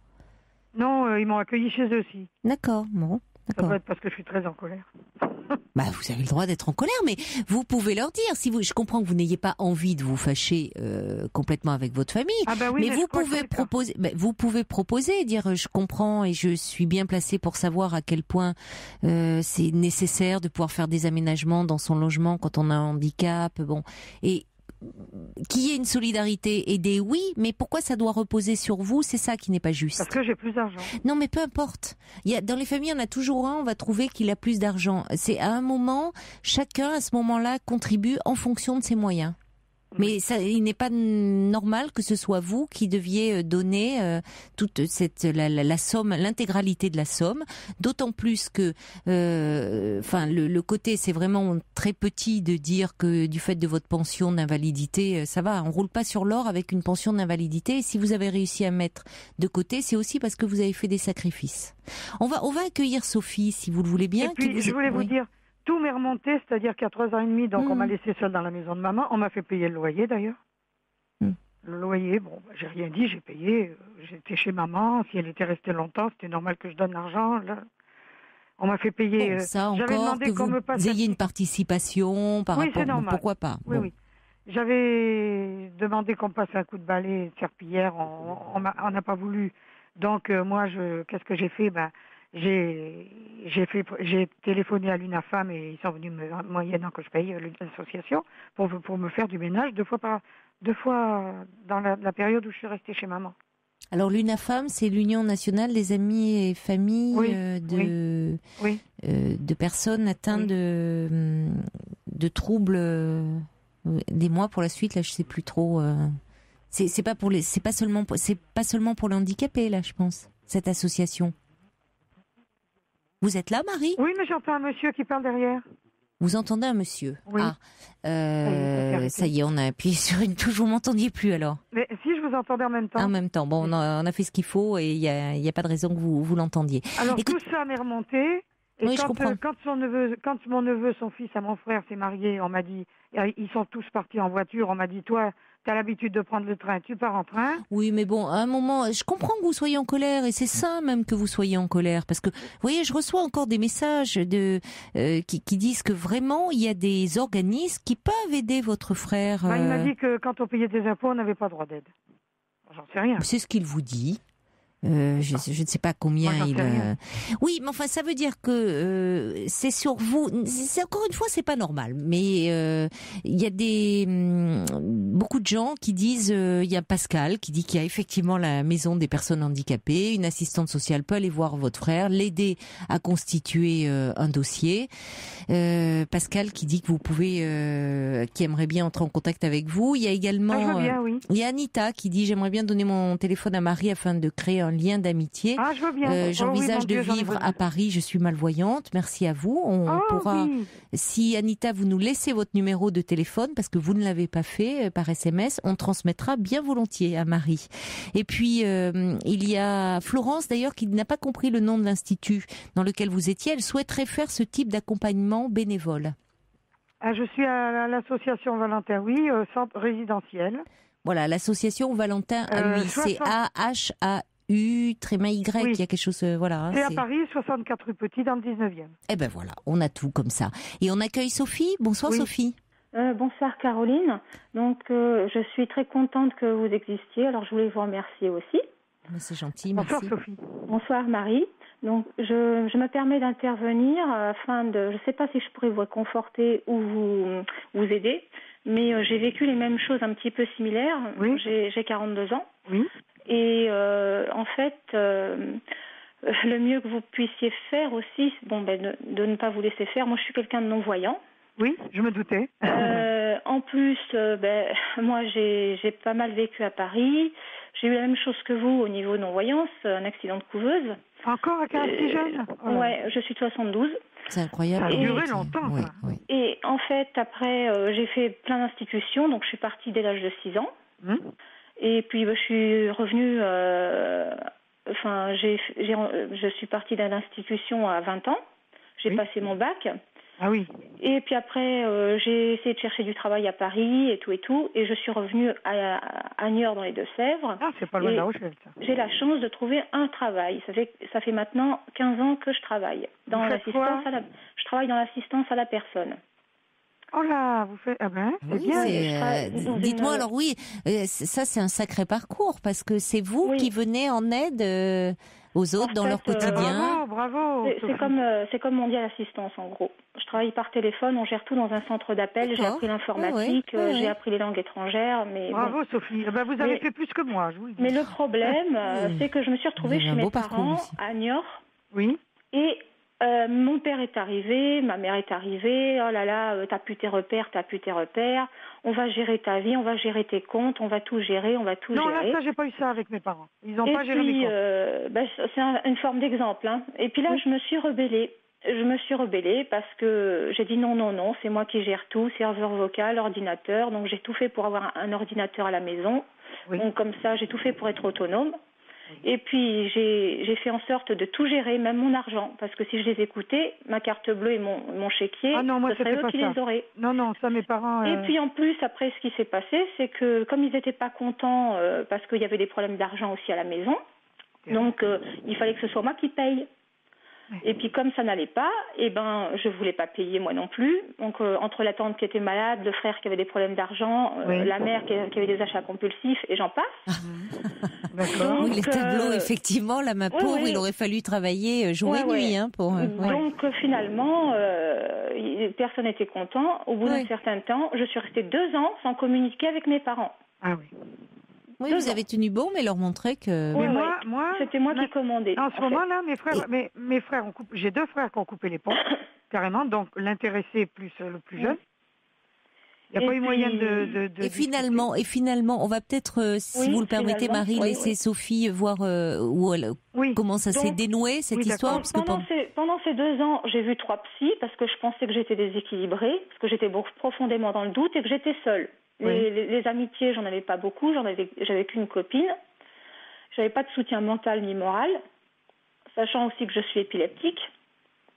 Non, ils m'ont accueilli chez eux aussi. D'accord, bon. Ça doit être parce que je suis très en colère. Vous avez le droit d'être en colère, mais vous pouvez leur dire. Je comprends que vous n'ayez pas envie de vous fâcher complètement avec votre famille, oui, mais vous pouvez proposer. Vous pouvez proposer, dire je comprends et je suis bien placée pour savoir à quel point c'est nécessaire de pouvoir faire des aménagements dans son logement quand on a un handicap. Bon, et qu'il y ait une solidarité, aider, oui, mais pourquoi ça doit reposer sur vous? C'est ça qui n'est pas juste. Parce que j'ai plus d'argent. Non, mais peu importe. Dans les familles, on a toujours on va trouver qu'il a plus d'argent. C'est à un moment, chacun à ce moment-là contribue en fonction de ses moyens. Mais il n'est pas normal que ce soit vous qui deviez donner toute la somme, l'intégralité de la somme. D'autant plus que, le côté, c'est vraiment très petit de dire que du fait de votre pension d'invalidité, ça va. On roule pas sur l'or avec une pension d'invalidité. Et si vous avez réussi à mettre de côté, c'est aussi parce que vous avez fait des sacrifices. On va accueillir Sophie, si vous le voulez bien. Et puis, je voulais vous dire. Tout m'est remonté, c'est-à-dire qu'à 3 ans et demi, donc on m'a laissé seule dans la maison de maman. On m'a fait payer le loyer d'ailleurs. Le loyer, j'ai rien dit, j'ai payé. J'étais chez maman. Si elle était restée longtemps, c'était normal que je donne l'argent. Là. On m'a fait payer. Ça encore, j'avais demandé qu'on me passe. Vous ayez une participation par rapport. C'est normal. Pourquoi pas? Oui. J'avais demandé qu'on me passe un coup de balai, de serpillière. On n'a pas voulu. Donc moi, qu'est-ce que j'ai fait? J'ai téléphoné à l'UNAFAM et ils sont venus moyennant que je paye l'association pour me faire du ménage 2 fois dans la période où je suis restée chez maman. Alors l'UNAFAM, c'est l'Union nationale des amis et familles de personnes atteintes de troubles. Des mois pour la suite, là je sais plus trop. C'est pas seulement pour les handicapés là, je pense, cette association. Vous êtes là, Marie? Oui, mais j'entends un monsieur qui parle derrière. Vous entendez un monsieur? Oui. Ça y est, on a appuyé sur une touche. Vous m'entendiez plus alors? Mais si, je vous entendais en même temps. En même temps. Bon, on a fait ce qu'il faut et il y a pas de raison que vous l'entendiez. Alors tout ça m'est remonté. Et oui, quand mon neveu, son fils et mon frère s'est marié, on m'a dit, ils sont tous partis en voiture. On m'a dit, toi, tu as l'habitude de prendre le train, tu pars en train. Oui, mais bon, à un moment, je comprends que vous soyez en colère et c'est sain même que vous soyez en colère parce que, vous voyez, je reçois encore des messages qui disent que vraiment il y a des organismes qui peuvent aider votre frère. Il m'a dit que quand on payait des impôts, on n'avait pas droit d'aide. J'en sais rien. C'est ce qu'il vous dit. Je ne sais pas combien il. Oui, mais enfin, ça veut dire que c'est sur vous. C'est encore une fois, c'est pas normal. Mais il y a beaucoup de gens qui disent. Il y a Pascal qui dit qu'il y a effectivement la maison des personnes handicapées. Une assistante sociale peut aller voir votre frère, l'aider à constituer un dossier. Pascal qui dit que vous pouvez, qui aimerait bien entrer en contact avec vous. Il y a également. Je veux bien, oui. Il y a Anita qui dit j'aimerais bien donner mon téléphone à Marie afin de créer un lien d'amitié. Ah, je veux bien. J'envisage de vivre à Paris. Je suis malvoyante. Merci à vous. On pourra, si Anita, vous nous laissez votre numéro de téléphone, parce que vous ne l'avez pas fait par SMS, on transmettra bien volontiers à Marie. Et puis, il y a Florence, d'ailleurs, qui n'a pas compris le nom de l'institut dans lequel vous étiez. Elle souhaiterait faire ce type d'accompagnement bénévole. Ah, je suis à l'association Valentin, oui, centre résidentiel. Voilà, l'association Valentin, oui, c'est AHAU, tréma Y, oui. Il y a quelque chose, voilà. Hein, c'est à Paris, 64 rue Petit, dans le 19e. Eh ben voilà, on a tout comme ça. Et on accueille Sophie. Bonsoir Sophie. Bonsoir Caroline. Donc, je suis très contente que vous existiez. Alors, je voulais vous remercier aussi. Mais c'est gentil, merci. Bonsoir Sophie. Bonsoir Marie. Donc, je me permets d'intervenir afin de, je ne sais pas si je pourrais vous réconforter ou vous aider, mais j'ai vécu les mêmes choses un petit peu similaires. Oui. J'ai 42 ans. Oui. Et en fait, le mieux que vous puissiez faire aussi, de ne pas vous laisser faire. Moi, je suis quelqu'un de non-voyant. Oui, je me doutais. En plus, moi, j'ai pas mal vécu à Paris. J'ai eu la même chose que vous au niveau non-voyance, un accident de couveuse. Encore à 40 jeunes. Ouais, je suis de 72. C'est incroyable. Ça a duré longtemps. Oui, oui. Et en fait, après, j'ai fait plein d'institutions. Donc, je suis partie dès l'âge de 6 ans. Et puis, je suis revenue... je suis partie d'une institution à 20 ans. J'ai passé mon bac. Ah oui. Et puis après, j'ai essayé de chercher du travail à Paris et tout. Et je suis revenue à Niort dans les Deux-Sèvres. Ah, c'est pas loin de La Rochelle, ça. J'ai la chance de trouver un travail. Ça fait maintenant 15 ans que je travaille. Je travaille dans l'assistance à la personne. Oh là, vous faites... Ah ben, c'est bien. Dites-moi, alors oui, ça c'est un sacré parcours, parce que c'est vous qui venez en aide aux autres dans leur quotidien. Bravo. C'est comme on dit à l'assistance, en gros. Je travaille par téléphone, on gère tout dans un centre d'appel. J'ai appris l'informatique, j'ai appris les langues étrangères. Mais bravo Sophie, vous avez fait plus que moi, je vous le dis. Mais le problème, c'est que je me suis retrouvée chez mes parents à Niort. Oui. Et mon père est arrivé, ma mère est arrivée. Oh là là, t'as plus tes repères. On va gérer ta vie, on va gérer tes comptes, on va tout gérer, Non, là, ça, j'ai pas eu ça avec mes parents. Ils n'ont pas géré mes comptes. C'est une forme d'exemple. Hein. Et puis là, je me suis rebellée. Parce que j'ai dit non, c'est moi qui gère tout, serveur vocal, ordinateur. Donc j'ai tout fait pour avoir un ordinateur à la maison. Oui. Donc comme ça, j'ai tout fait pour être autonome. Et puis, j'ai fait en sorte de tout gérer, même mon argent. Parce que si je les écoutais, ma carte bleue et mon chéquier, ce serait eux qui les auraient. Non, ça, mes parents... Et puis, en plus, après, ce qui s'est passé, c'est que comme ils n'étaient pas contents, parce qu'il y avait des problèmes d'argent aussi à la maison, donc il fallait que ce soit moi qui paye. Et puis comme ça n'allait pas, je voulais pas payer moi non plus. Donc entre la tante qui était malade, le frère qui avait des problèmes d'argent, la mère qui avait des achats compulsifs et j'en passe. D'accord. Donc, les tableaux, effectivement, là, ma pauvre, il aurait fallu travailler jour et nuit pour. Donc finalement, personne n'était content. Au bout d'un certain temps, je suis restée 2 ans sans communiquer avec mes parents. Ah oui. Oui, vous avez tenu bon, mais leur montrer que... Mais moi, c'était moi qui commandais. En ce moment-là, mes frères ont coupé... J'ai 2 frères qui ont coupé les ponts, carrément, donc l'intéressé plus le plus jeune. Il n'y a pas eu moyen de... Et finalement, on va peut-être, si vous le permettez, Marie, laisser Sophie voir comment ça s'est dénoué, cette histoire. Parce que pendant ces 2 ans, j'ai vu 3 psys, parce que je pensais que j'étais déséquilibrée, parce que j'étais profondément dans le doute et que j'étais seule. Les amitiés, j'en avais pas beaucoup, j'avais qu'une copine. J'avais pas de soutien mental ni moral, sachant aussi que je suis épileptique.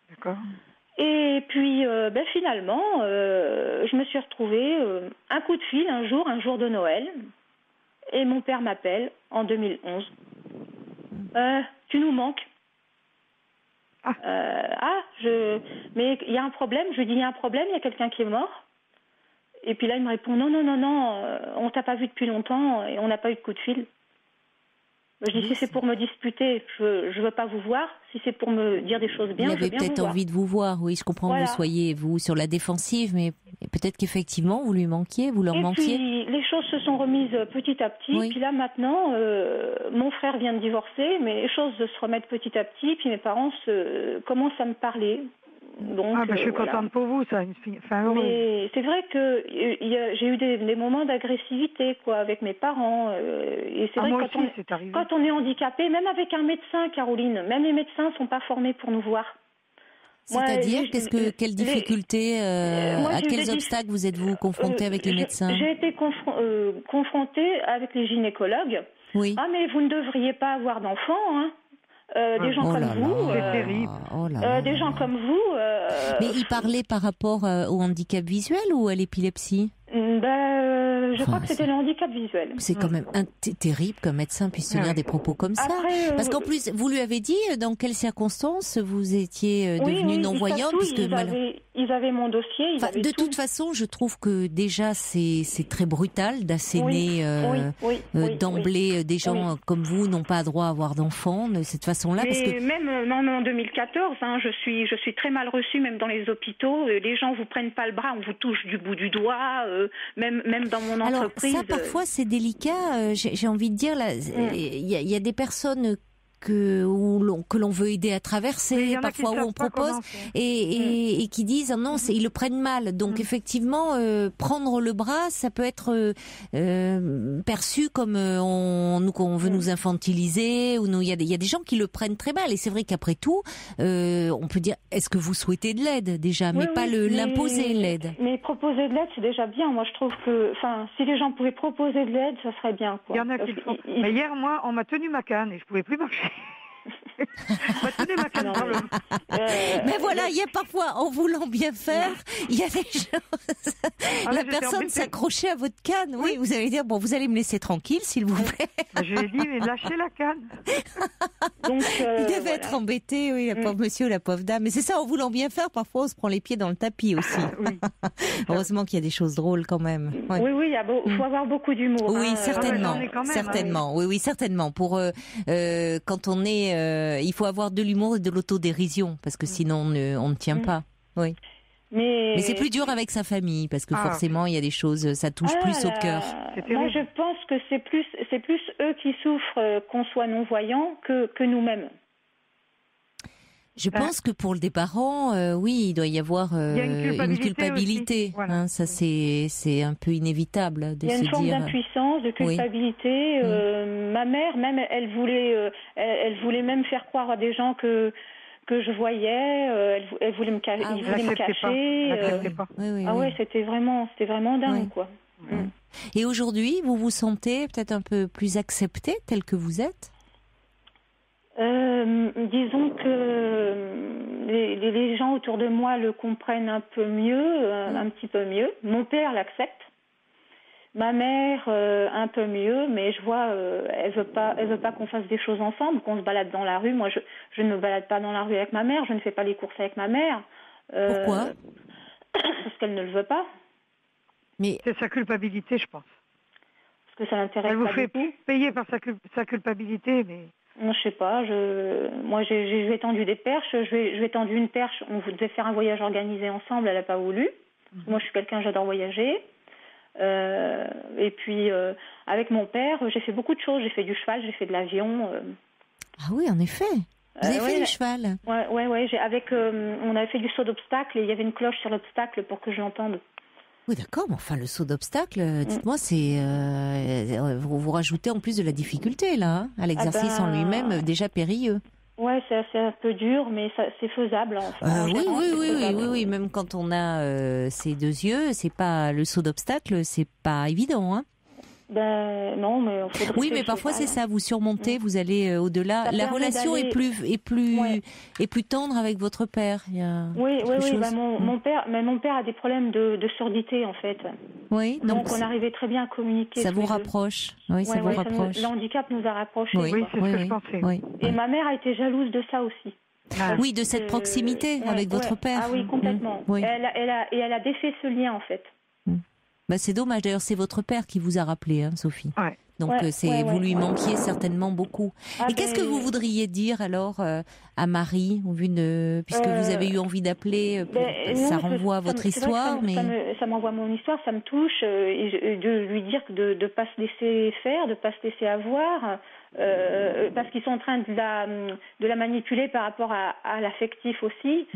D'accord. Et puis, finalement, je me suis retrouvée un coup de fil un jour de Noël, et mon père m'appelle en 2011. Tu nous manques. Mais il y a un problème. Je lui dis, il y a un problème, il y a quelqu'un qui est mort. Et puis là, il me répond, non, on t'a pas vu depuis longtemps et on n'a pas eu de coup de fil. Je dis, si c'est pour me disputer, je veux pas vous voir. Si c'est pour me dire des choses bien, je veux bien vous voir. Il avait peut-être envie de vous voir, oui, je comprends que vous soyez, vous, sur la défensive, mais peut-être qu'effectivement, vous lui manquiez, vous leur manquiez. Et puis, les choses se sont remises petit à petit. Oui. Puis là, maintenant, mon frère vient de divorcer, mais les choses se remettent petit à petit. Puis mes parents commencent à me parler. Donc, je suis contente pour vous, ça. Mais c'est vrai que j'ai eu des moments d'agressivité, quoi, avec mes parents. Et c'est vrai que quand on est handicapé, même avec un médecin, Caroline, même les médecins sont pas formés pour nous voir. C'est-à-dire, quelles difficultés, à quels obstacles vous êtes-vous confrontés avec les médecins? J'ai été confrontée avec les gynécologues. Oui. Ah, mais vous ne devriez pas avoir d'enfants, hein. Des gens comme vous, c'est terrible. Des gens comme vous. Mais il parlait par rapport au handicap visuel ou à l'épilepsie? Je crois que c'était le handicap visuel. C'est quand même terrible qu'un médecin puisse tenir des propos comme ça. Après, parce qu'en plus, vous lui avez dit dans quelles circonstances vous étiez devenue non-voyante, puisque ils avaient mon dossier. De toute façon, je trouve que déjà c'est très brutal d'asséner d'emblée des gens comme vous n'ont pas droit à avoir d'enfants de cette façon-là. Mais parce que même en 2014, je suis très mal reçue même dans les hôpitaux. Les gens vous prennent pas le bras, on vous touche du bout du doigt. Même dans mon entreprise. Alors ça, parfois, c'est délicat. J'ai envie de dire, là, il y a des personnes que l'on veut aider à traverser, parfois où on propose, et qui disent non, ils le prennent mal. Donc effectivement, prendre le bras, ça peut être perçu comme on veut nous infantiliser, ou il y a des gens qui le prennent très mal. Et c'est vrai qu'après tout, on peut dire, est-ce que vous souhaitez de l'aide déjà, mais pas l'imposer l'aide. Mais proposer de l'aide, c'est déjà bien. Moi, je trouve que, si les gens pouvaient proposer de l'aide, ça serait bien, quoi. Il y en a qui le font. Mais hier, moi, on m'a tenu ma canne et je pouvais plus marcher. Mais voilà, il y a parfois, en voulant bien faire, il y a des choses. La personne s'accrochait à votre canne. Oui, vous allez dire, vous allez me laisser tranquille, s'il vous plaît. Je lui ai dit, mais lâchez la canne. Donc, il devait être embêté, oui, la pauvre monsieur ou la pauvre dame. Mais c'est ça, en voulant bien faire, parfois on se prend les pieds dans le tapis aussi. Heureusement qu'il y a des choses drôles quand même. Ouais. Oui, il faut avoir beaucoup d'humour. Oui, certainement. Oui, certainement. Pour quand on est, il faut avoir de l'humour et de l'autodérision, parce que sinon on ne tient pas. Oui. Mais c'est plus dur avec sa famille, parce que forcément il y a des choses, ça touche plus au cœur. Moi je pense que c'est plus eux qui souffrent qu'on soit non-voyants que nous-mêmes. Je pense que pour des parents, oui, il doit y avoir une culpabilité. Voilà. Ça, c'est un peu inévitable de se dire. Il y a une forme d'impuissance, de culpabilité. Ma mère, même, elle voulait même faire croire à des gens que je voyais. Elle voulait me cacher. C'était vraiment dingue, quoi. Et aujourd'hui, vous vous sentez peut-être un peu plus acceptée telle que vous êtes? Disons que les gens autour de moi le comprennent un peu mieux, un petit peu mieux. Mon père l'accepte, ma mère un peu mieux, mais je vois, elle veut pas qu'on fasse des choses ensemble, qu'on se balade dans la rue. Moi, je ne me balade pas dans la rue avec ma mère, je ne fais pas les courses avec ma mère. Pourquoi? Parce qu'elle ne le veut pas. Mais c'est sa culpabilité, je pense. Parce que ça l'intéresse pas. Elle vous fait payer par sa culpabilité, mais. Moi, je sais pas. Moi, j'ai tendu des perches. J'ai tendu une perche. On devait faire un voyage organisé ensemble. Elle n'a pas voulu. Moi, je suis quelqu'un, j'adore voyager. Et puis, avec mon père, j'ai fait beaucoup de choses. J'ai fait du cheval, j'ai fait de l'avion. Ah oui, en effet. Vous avez fait du cheval? Ouais. On avait fait du saut d'obstacle et il y avait une cloche sur l'obstacle pour que je l'entende. Oui, d'accord, mais enfin, le saut d'obstacle, dites-moi, c'est vous rajoutez en plus de la difficulté, là, à l'exercice en lui-même, déjà périlleux. Ouais, c'est un peu dur, mais c'est faisable. Oui, même quand on a ses deux yeux, c'est pas le saut d'obstacle, c'est pas évident, hein. Non, mais oui, mais parfois c'est ça. Vous surmontez, vous allez au-delà. La relation est plus tendre avec votre père. Oui. Mon père a des problèmes de surdité en fait. Oui. Donc on arrivait très bien à communiquer. Ça vous rapproche. Oui, ça vous rapproche. Le handicap nous a rapprochés. Oui, c'est ce que je pensais. Oui. Et ma mère a été jalouse de ça aussi. Oui, de cette proximité avec votre père. Ah oui, complètement. Oui. Elle a défait ce lien en fait. C'est dommage. D'ailleurs, c'est votre père qui vous a rappelé, hein, Sophie. Ouais. Donc vous lui manquiez certainement beaucoup. Et qu'est-ce que vous voudriez dire alors à Marie, puisque vous avez eu envie d'appeler, ça renvoie à votre histoire, mais ça m'envoie mon histoire, ça me touche, et de lui dire de pas se laisser faire, de pas se laisser avoir, parce qu'ils sont en train de la manipuler par rapport à l'affectif aussi.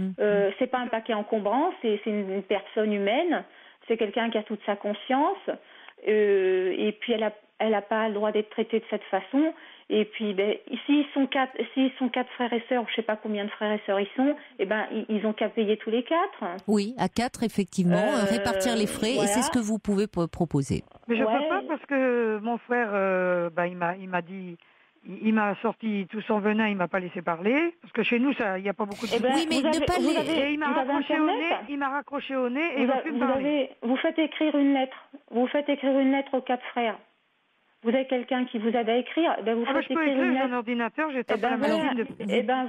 C'est pas un paquet encombrant, c'est une personne humaine, c'est quelqu'un qui a toute sa conscience, et puis elle a pas le droit d'être traitée de cette façon. Et puis, s'ils sont quatre frères et sœurs, je sais pas combien de frères et sœurs ils sont, ils ont qu'à payer tous les 4. Oui, à 4, effectivement, répartir les frais, voilà. Et c'est ce que vous pouvez proposer. Mais je peux pas parce que mon frère, il m'a sorti tout son venin, il m'a pas laissé parler, parce que chez nous, il n'y a pas beaucoup de... oui, mais et il m'a raccroché au nez, et il m'a plus parlé. Vous faites écrire une lettre. Vous faites écrire une lettre aux 4 frères. Vous avez quelqu'un qui vous aide à écrire, vous faites écrire une lettre. Un ordinateur, j'ai tapé la machine depuis.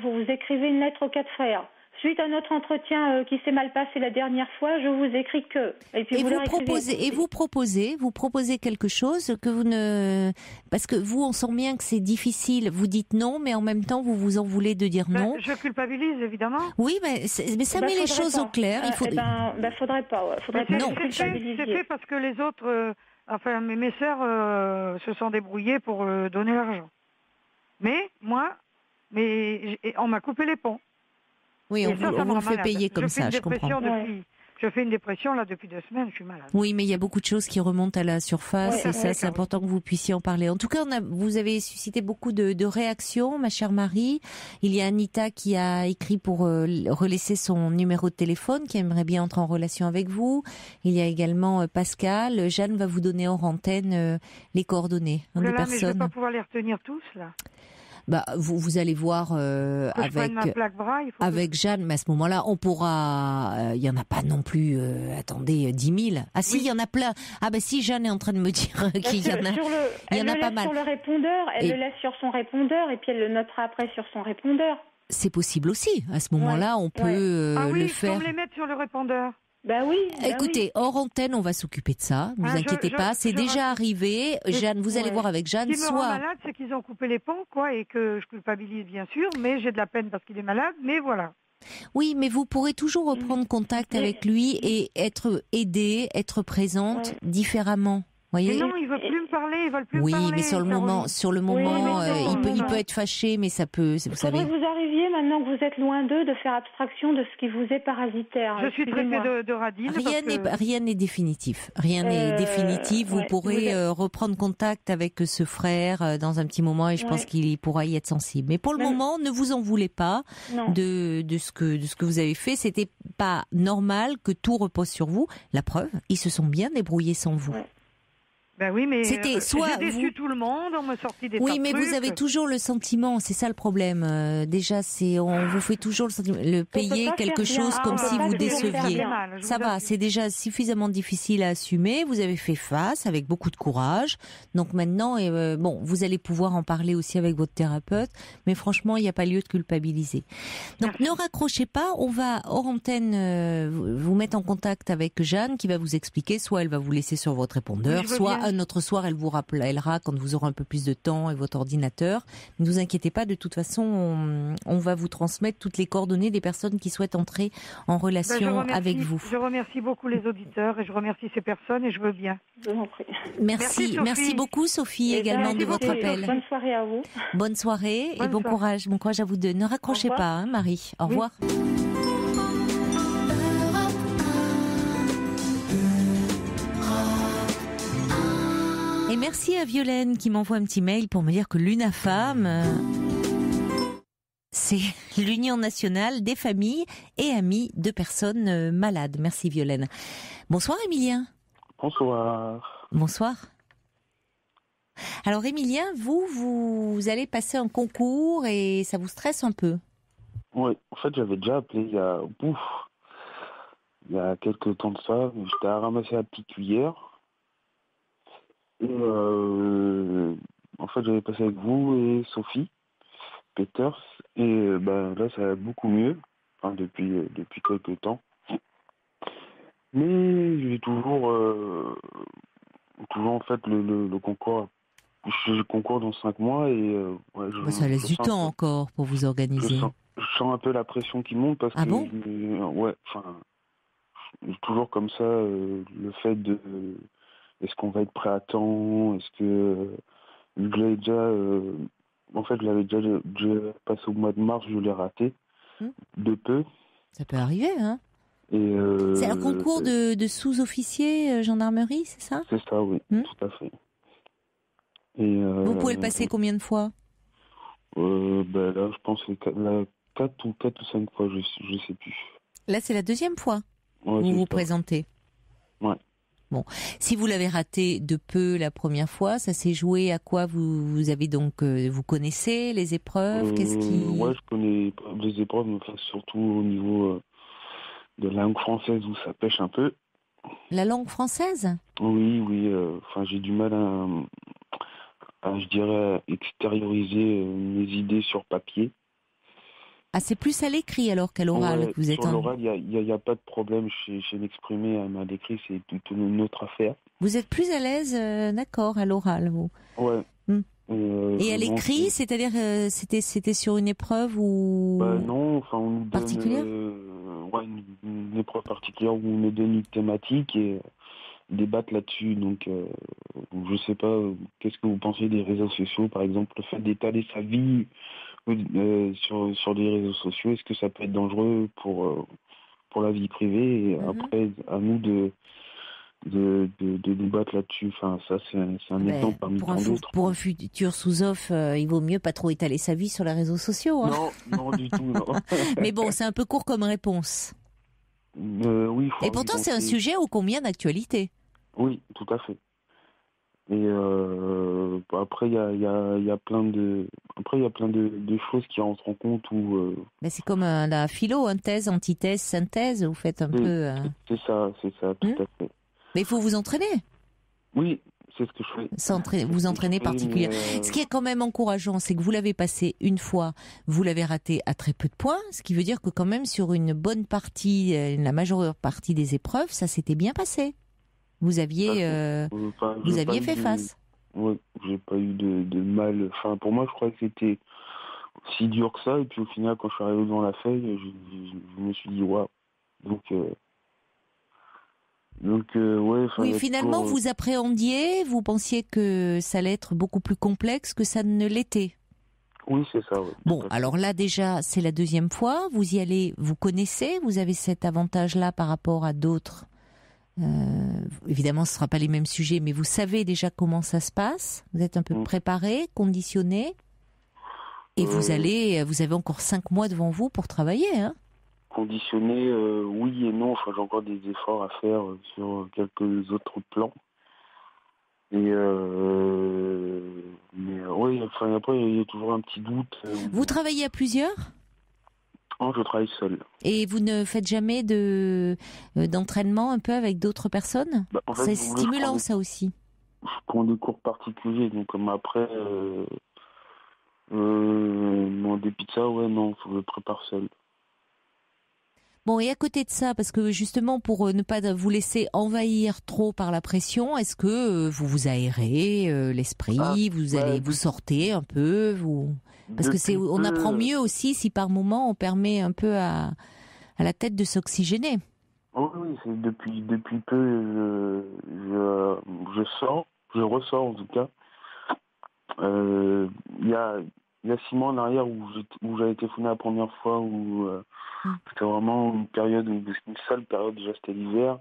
Vous écrivez une lettre aux 4 frères. Suite à notre entretien qui s'est mal passé la dernière fois, je vous écris que. Et puis vous proposez quelque chose que vous ne, parce que vous, on sent bien que c'est difficile. Vous dites non, mais en même temps, vous vous en voulez de dire non. Je culpabilise évidemment. Oui, mais ça met les choses au clair. Il faut. Faudrait pas. Non. C'est fait parce que les autres. Mes sœurs se sont débrouillées pour donner l'argent. Mais on m'a coupé les ponts. Oui, on vous le fait payer comme ça, je comprends. Je fais une dépression là depuis 2 semaines, je suis malade. Oui, mais il y a beaucoup de choses qui remontent à la surface, et ça, c'est important que vous puissiez en parler. En tout cas, vous avez suscité beaucoup de réactions, ma chère Marie. Il y a Anita qui a écrit pour relaisser son numéro de téléphone, qui aimerait bien entrer en relation avec vous. Il y a également Pascal. Jeanne va vous donner hors antenne les coordonnées des personnes. Mais je ne vais pas pouvoir les retenir tous, là. Vous allez voir avec Jeanne, mais à ce moment-là, on pourra. Il y en a pas non plus. 10 000. Ah si, il y en a plein. Ah si, Jeanne est en train de me dire qu'il y en a. Il y en a pas mal. Sur le répondeur, elle le laisse sur son répondeur et puis elle le notera après sur son répondeur. C'est possible aussi. À ce moment-là, on peut le faire. Faut me les mettre sur le répondeur. Oui. Écoutez, hors antenne, on va s'occuper de ça. Ne vous inquiétez pas, c'est déjà arrivé. Jeanne, vous allez voir avec Jeanne. Ce qui me rend malade, c'est qu'ils ont coupé les ponts, et que je culpabilise bien sûr, mais j'ai de la peine parce qu'il est malade, mais voilà. Oui, mais vous pourrez toujours reprendre contact avec lui et être aidée, être présente différemment. Voyez. Mais non, il veut plus me parler, ils veulent plus me parler. Oui, mais sur le moment, il peut être fâché, mais ça peut, vous savez. Il faudrait que vous arriviez, maintenant que vous êtes loin d'eux, de faire abstraction de ce qui vous est parasitaire. Je suis traitée de radine. Rien n'est définitif. Rien n'est définitif. Vous pourrez reprendre contact avec ce frère dans un petit moment et je pense qu'il pourra y être sensible. Mais pour le moment, ne vous en voulez pas de ce que vous avez fait. C'était pas normal que tout repose sur vous. La preuve, ils se sont bien débrouillés sans vous. Oui, mais c'était j'ai déçu tout le monde, on m'a sorti des Oui, mais vous avez toujours le sentiment, c'est ça le problème. Déjà, on vous fait toujours le payer quelque chose comme si vous déceviez. Ça va, c'est déjà suffisamment difficile à assumer. Vous avez fait face avec beaucoup de courage. Donc maintenant, vous allez pouvoir en parler aussi avec votre thérapeute. Mais franchement, il n'y a pas lieu de culpabiliser. Donc ne raccrochez pas. On va hors antenne vous mettre en contact avec Jeanne qui va vous expliquer. Soit elle va vous laisser sur votre répondeur, soit un autre soir, elle vous rappellera quand vous aurez un peu plus de temps et votre ordinateur. Ne vous inquiétez pas, de toute façon, on va vous transmettre toutes les coordonnées des personnes qui souhaitent entrer en relation avec vous. Je remercie beaucoup les auditeurs et je remercie ces personnes et je veux bien. Je vous en prie. Merci beaucoup Sophie également de votre appel. Bonne soirée à vous. Bonne soirée et bon courage à vous deux. Ne raccrochez pas, Marie. Au revoir. Et merci à Violaine qui m'envoie un petit mail pour me dire que l'UNAFAM, c'est l'Union nationale des familles et amis de personnes malades. Merci Violaine. Bonsoir Émilien. Bonsoir. Bonsoir. Alors Émilien, vous allez passer un concours et ça vous stresse un peu? Oui, en fait j'avais déjà appelé il y a quelques temps de ça, mais j'étais à ramasser la petite cuillère. Et en fait, j'avais passé avec vous et Sophie Peters. Et là, ça va beaucoup mieux depuis quelques temps. Mais j'ai toujours en fait le concours je concours dans 5 mois et ouais, Ça laisse du temps encore pour vous organiser. Je sens un peu la pression qui monte parce que bon ouais, enfin, toujours comme ça, le fait de est-ce qu'on va être prêt à temps, est-ce que je l'avais déjà, en fait, je l'avais déjà passé au mois de mars, je l'ai raté de peu. Ça peut arriver, hein. Et c'est un concours de sous-officier gendarmerie, c'est ça? C'est ça, oui, tout à fait. Et vous pouvez le passer combien de fois? Ben là, je pense que 4 ou 5 fois, je sais plus. Là, c'est la deuxième fois ouais, vous vous présentez. Ouais. Bon, si vous l'avez raté de peu la première fois, ça s'est joué à quoi? Vous avez donc, vous connaissez les épreuves? Qu'est-ce qui... Ouais, je connais les épreuves, mais enfin, surtout au niveau de la langue française où ça pêche un peu. La langue française? Oui, enfin, j'ai du mal à, je dirais, extérioriser mes idées sur papier. Ah, c'est plus à l'écrit alors qu'à l'oral que vous êtes sur l'oral, il y a pas de problème chez l'exprimer, à l'écrit, c'est toute une autre affaire. Vous êtes plus à l'aise, d'accord, à l'oral, vous? Ouais. Et à l'écrit, c'est-à-dire, c'était sur une épreuve ou non, enfin, on nous particulière? Donne une épreuve particulière où on nous donne une thématique et débattre là-dessus. Donc, je sais pas, qu'est-ce que vous pensez des réseaux sociaux, par exemple, le fait d'étaler sa vie sur des réseaux sociaux, est-ce que ça peut être dangereux pour la vie privée? Et après, à nous de débattre là-dessus. Enfin, ça, c'est un exemple parmi tant d'autres. Pour un futur sous-off, il vaut mieux pas trop étaler sa vie sur les réseaux sociaux. Hein. Non, du tout, non. Mais bon, c'est un peu court comme réponse. Oui. Et pourtant, c'est un sujet ô combien d'actualité. Oui, tout à fait. Et après, il y a plein de choses qui rentrent en compte où. Mais c'est comme la philo, thèse, antithèse, synthèse. Vous faites un peu. C'est ça, tout à fait. Mais il faut vous entraîner. Oui, c'est ce que je fais. Vous entraîner particulièrement. Ce qui est quand même encourageant, c'est que vous l'avez passé une fois, vous l'avez raté à très peu de points, ce qui veut dire que quand même sur une bonne partie, la majeure partie des épreuves, ça s'était bien passé. Vous aviez fait face. Oui, j'ai pas eu de mal. Enfin, pour moi, je crois que c'était si dur que ça. Et puis au final, quand je suis arrivé devant la feuille, je me suis dit waouh. Donc ouais. Oui, finalement, vous appréhendiez, vous pensiez que ça allait être beaucoup plus complexe que ça ne l'était. Oui, c'est ça. Ouais, bon, alors là déjà, c'est la deuxième fois. Vous y allez, vous connaissez, vous avez cet avantage-là par rapport à d'autres. Évidemment, ce ne sera pas les mêmes sujets, mais vous savez déjà comment ça se passe. Vous êtes un peu préparé, conditionné. Et vous avez encore 5 mois devant vous pour travailler, hein. Conditionné, oui et non. Enfin, j'ai encore des efforts à faire sur quelques autres plans. Et mais oui, enfin après il y a toujours un petit doute. Vous travaillez à plusieurs? Non, je travaille seul. Et vous ne faites jamais d'entraînement un peu avec d'autres personnes? En fait, c'est stimulant ça aussi. Je prends des cours particuliers, donc comme après, en dépit de ça, ouais, non, je le prépare seul. Bon, et à côté de ça, parce que justement pour ne pas vous laisser envahir trop par la pression, est-ce que vous vous aérez l'esprit, vous sortez un peu, parce que on apprend mieux aussi si par moment on permet un peu à la tête de s'oxygéner. Oui, c'est depuis peu, je ressors en tout cas. Il y a 6 mois en arrière où j'avais été founé la première fois, où c'était vraiment une sale période, déjà c'était l'hiver.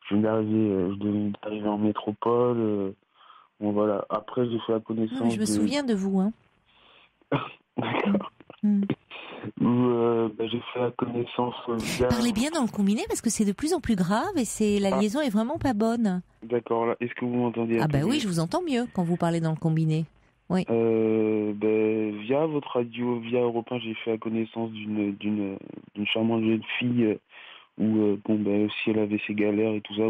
Je devais arriver en métropole. Bon voilà, après j'ai fait la connaissance. Oui, je me souviens de vous, hein. D'accord. J'ai fait la connaissance. Parlez bien dans le combiné parce que c'est de plus en plus grave et la liaison est vraiment pas bonne. D'accord, là, est-ce que vous m'entendez? Ah oui, je vous entends mieux quand vous parlez dans le combiné. Oui. Via votre radio, via Europe 1, j'ai fait la connaissance d'une charmante jeune fille où aussi elle avait ses galères et tout ça.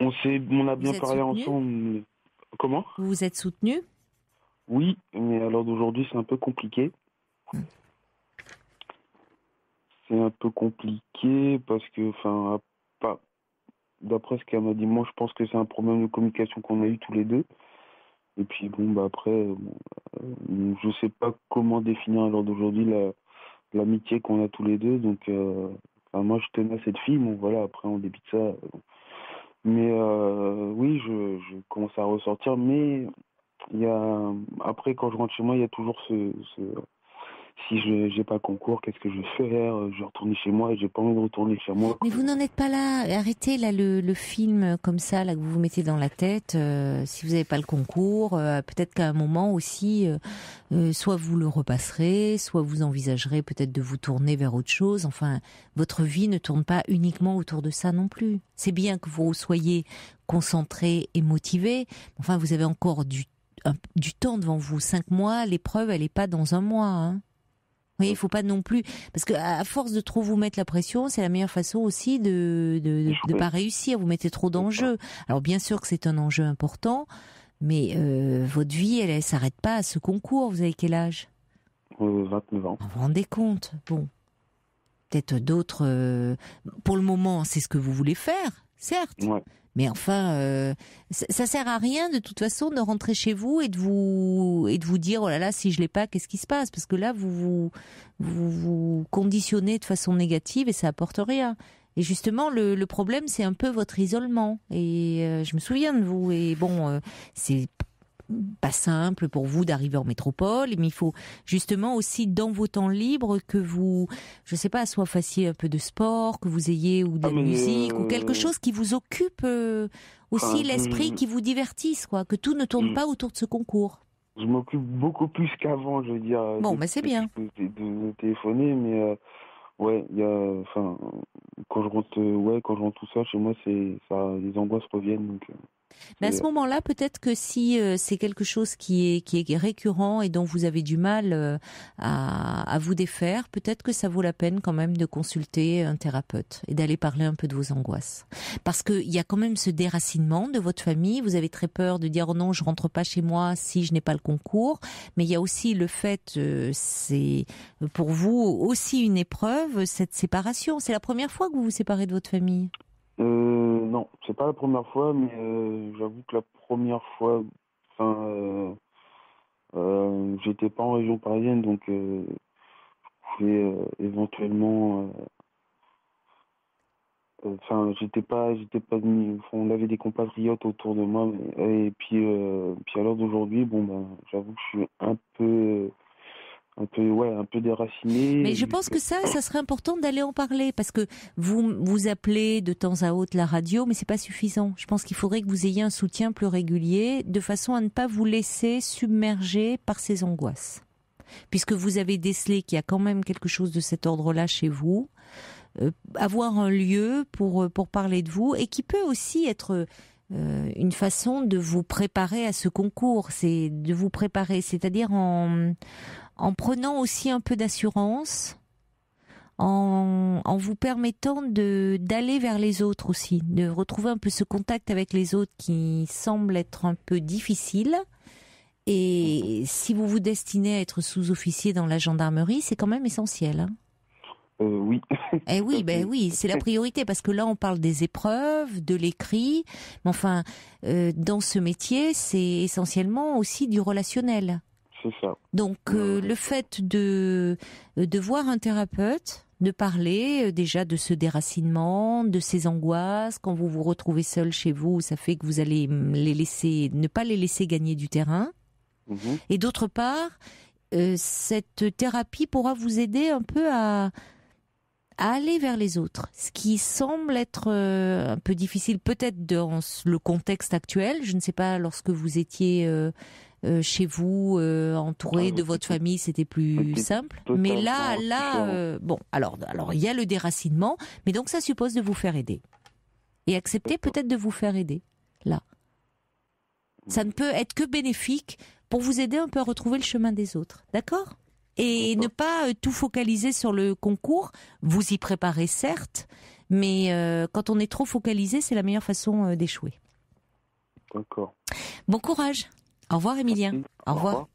On a bien parlé ensemble. Comment? Vous vous êtes soutenu? Oui, mais à l'heure d'aujourd'hui, c'est un peu compliqué. C'est un peu compliqué parce que, d'après ce qu'elle m'a dit, moi, je pense que c'est un problème de communication qu'on a eu tous les deux. Et puis bon, après, je sais pas comment définir à l'heure d'aujourd'hui l'amitié qu'on a tous les deux. Donc, moi, je tenais à cette fille. Bon, voilà, après, on débite ça. Mais oui, je commence à ressortir. Mais après, quand je rentre chez moi, il y a toujours si je n'ai pas le concours, qu'est-ce que je vais faire? Je vais retourner chez moi et j'ai pas envie de retourner chez moi. Mais vous n'en êtes pas là. Arrêtez là le film comme ça là que vous vous mettez dans la tête. Si vous n'avez pas le concours, peut-être qu'à un moment aussi, soit vous le repasserez, soit vous envisagerez peut-être de vous tourner vers autre chose. Enfin, votre vie ne tourne pas uniquement autour de ça non plus. C'est bien que vous soyez concentré et motivé. Enfin, vous avez encore du temps devant vous. 5 mois, l'épreuve, elle n'est pas dans un mois, hein. Oui, il faut pas non plus, parce que à force de trop vous mettre la pression, c'est la meilleure façon aussi de pas réussir. Vous mettez trop d'enjeux. Alors bien sûr que c'est un enjeu important, mais votre vie, elle s'arrête pas à ce concours. Vous avez quel âge? 29 ans. Vous vous rendez compte? Bon, peut-être d'autres. Pour le moment, c'est ce que vous voulez faire, certes. Ouais. Mais enfin, ça sert à rien de toute façon de rentrer chez vous et de vous dire oh là là, si je l'ai pas, qu'est-ce qui se passe? Parce que là vous conditionnez de façon négative et ça apporte rien. Et justement, le problème, c'est un peu votre isolement. Et je me souviens de vous. Et bon, c'est pas simple pour vous d'arriver en métropole, mais il faut justement aussi dans vos temps libres que vous, je sais pas, soit fassiez un peu de sport, que vous ayez ou de la musique ou quelque chose qui vous occupe aussi l'esprit, qui vous divertisse, quoi, que tout ne tourne pas autour de ce concours. Je m'occupe beaucoup plus qu'avant, je veux dire. Bon, c'est bien. De téléphoner, mais quand je rentre tout ça chez moi, les angoisses reviennent. Donc, mais à ce moment-là, peut-être que si c'est quelque chose qui est récurrent et dont vous avez du mal à vous défaire, peut-être que ça vaut la peine quand même de consulter un thérapeute et d'aller parler un peu de vos angoisses. Parce qu'il y a quand même ce déracinement de votre famille. Vous avez très peur de dire oh non, je rentre pas chez moi si je n'ai pas le concours. Mais il y a aussi le fait, c'est pour vous aussi une épreuve, cette séparation. C'est la première fois que vous vous séparez de votre famille? Non, c'est pas la première fois, mais j'avoue que la première fois, j'étais pas en région parisienne, donc j'ai éventuellement, j'étais pas on avait des compatriotes autour de moi, et puis à l'heure d'aujourd'hui, j'avoue que je suis un peu déraciné. Mais je pense que ça serait important d'aller en parler parce que vous appelez de temps à autre la radio, mais c'est pas suffisant. Je pense qu'il faudrait que vous ayez un soutien plus régulier de façon à ne pas vous laisser submerger par ces angoisses. Puisque vous avez décelé qu'il y a quand même quelque chose de cet ordre-là chez vous, avoir un lieu pour parler de vous et qui peut aussi être une façon de vous préparer à ce concours, c'est de vous préparer, c'est-à-dire en prenant aussi un peu d'assurance, en vous permettant d'aller vers les autres aussi, de retrouver un peu ce contact avec les autres qui semble être un peu difficile. Et si vous vous destinez à être sous-officier dans la gendarmerie, c'est quand même essentiel, hein. Oui. Eh oui, oui, c'est la priorité parce que là on parle des épreuves, de l'écrit, mais enfin dans ce métier c'est essentiellement aussi du relationnel. C'est ça. Donc le fait de voir un thérapeute, de parler déjà de ce déracinement, de ces angoisses, quand vous vous retrouvez seul chez vous, ça fait que vous allez ne pas les laisser gagner du terrain. Mm-hmm. Et d'autre part, cette thérapie pourra vous aider un peu à aller vers les autres, ce qui semble être un peu difficile peut-être dans le contexte actuel. Je ne sais pas, lorsque vous étiez chez vous, entouré de votre famille, c'était plus simple. Mais là, bon, alors il y a le déracinement, mais donc ça suppose de vous faire aider et accepter peut-être de vous faire aider. Là, ça ne peut être que bénéfique pour vous aider un peu à retrouver le chemin des autres, d'accord ? Et ne pas tout focaliser sur le concours. Vous y préparez certes, mais quand on est trop focalisé, c'est la meilleure façon d'échouer. D'accord. Bon courage. Au revoir, Émilien. Merci. Au revoir.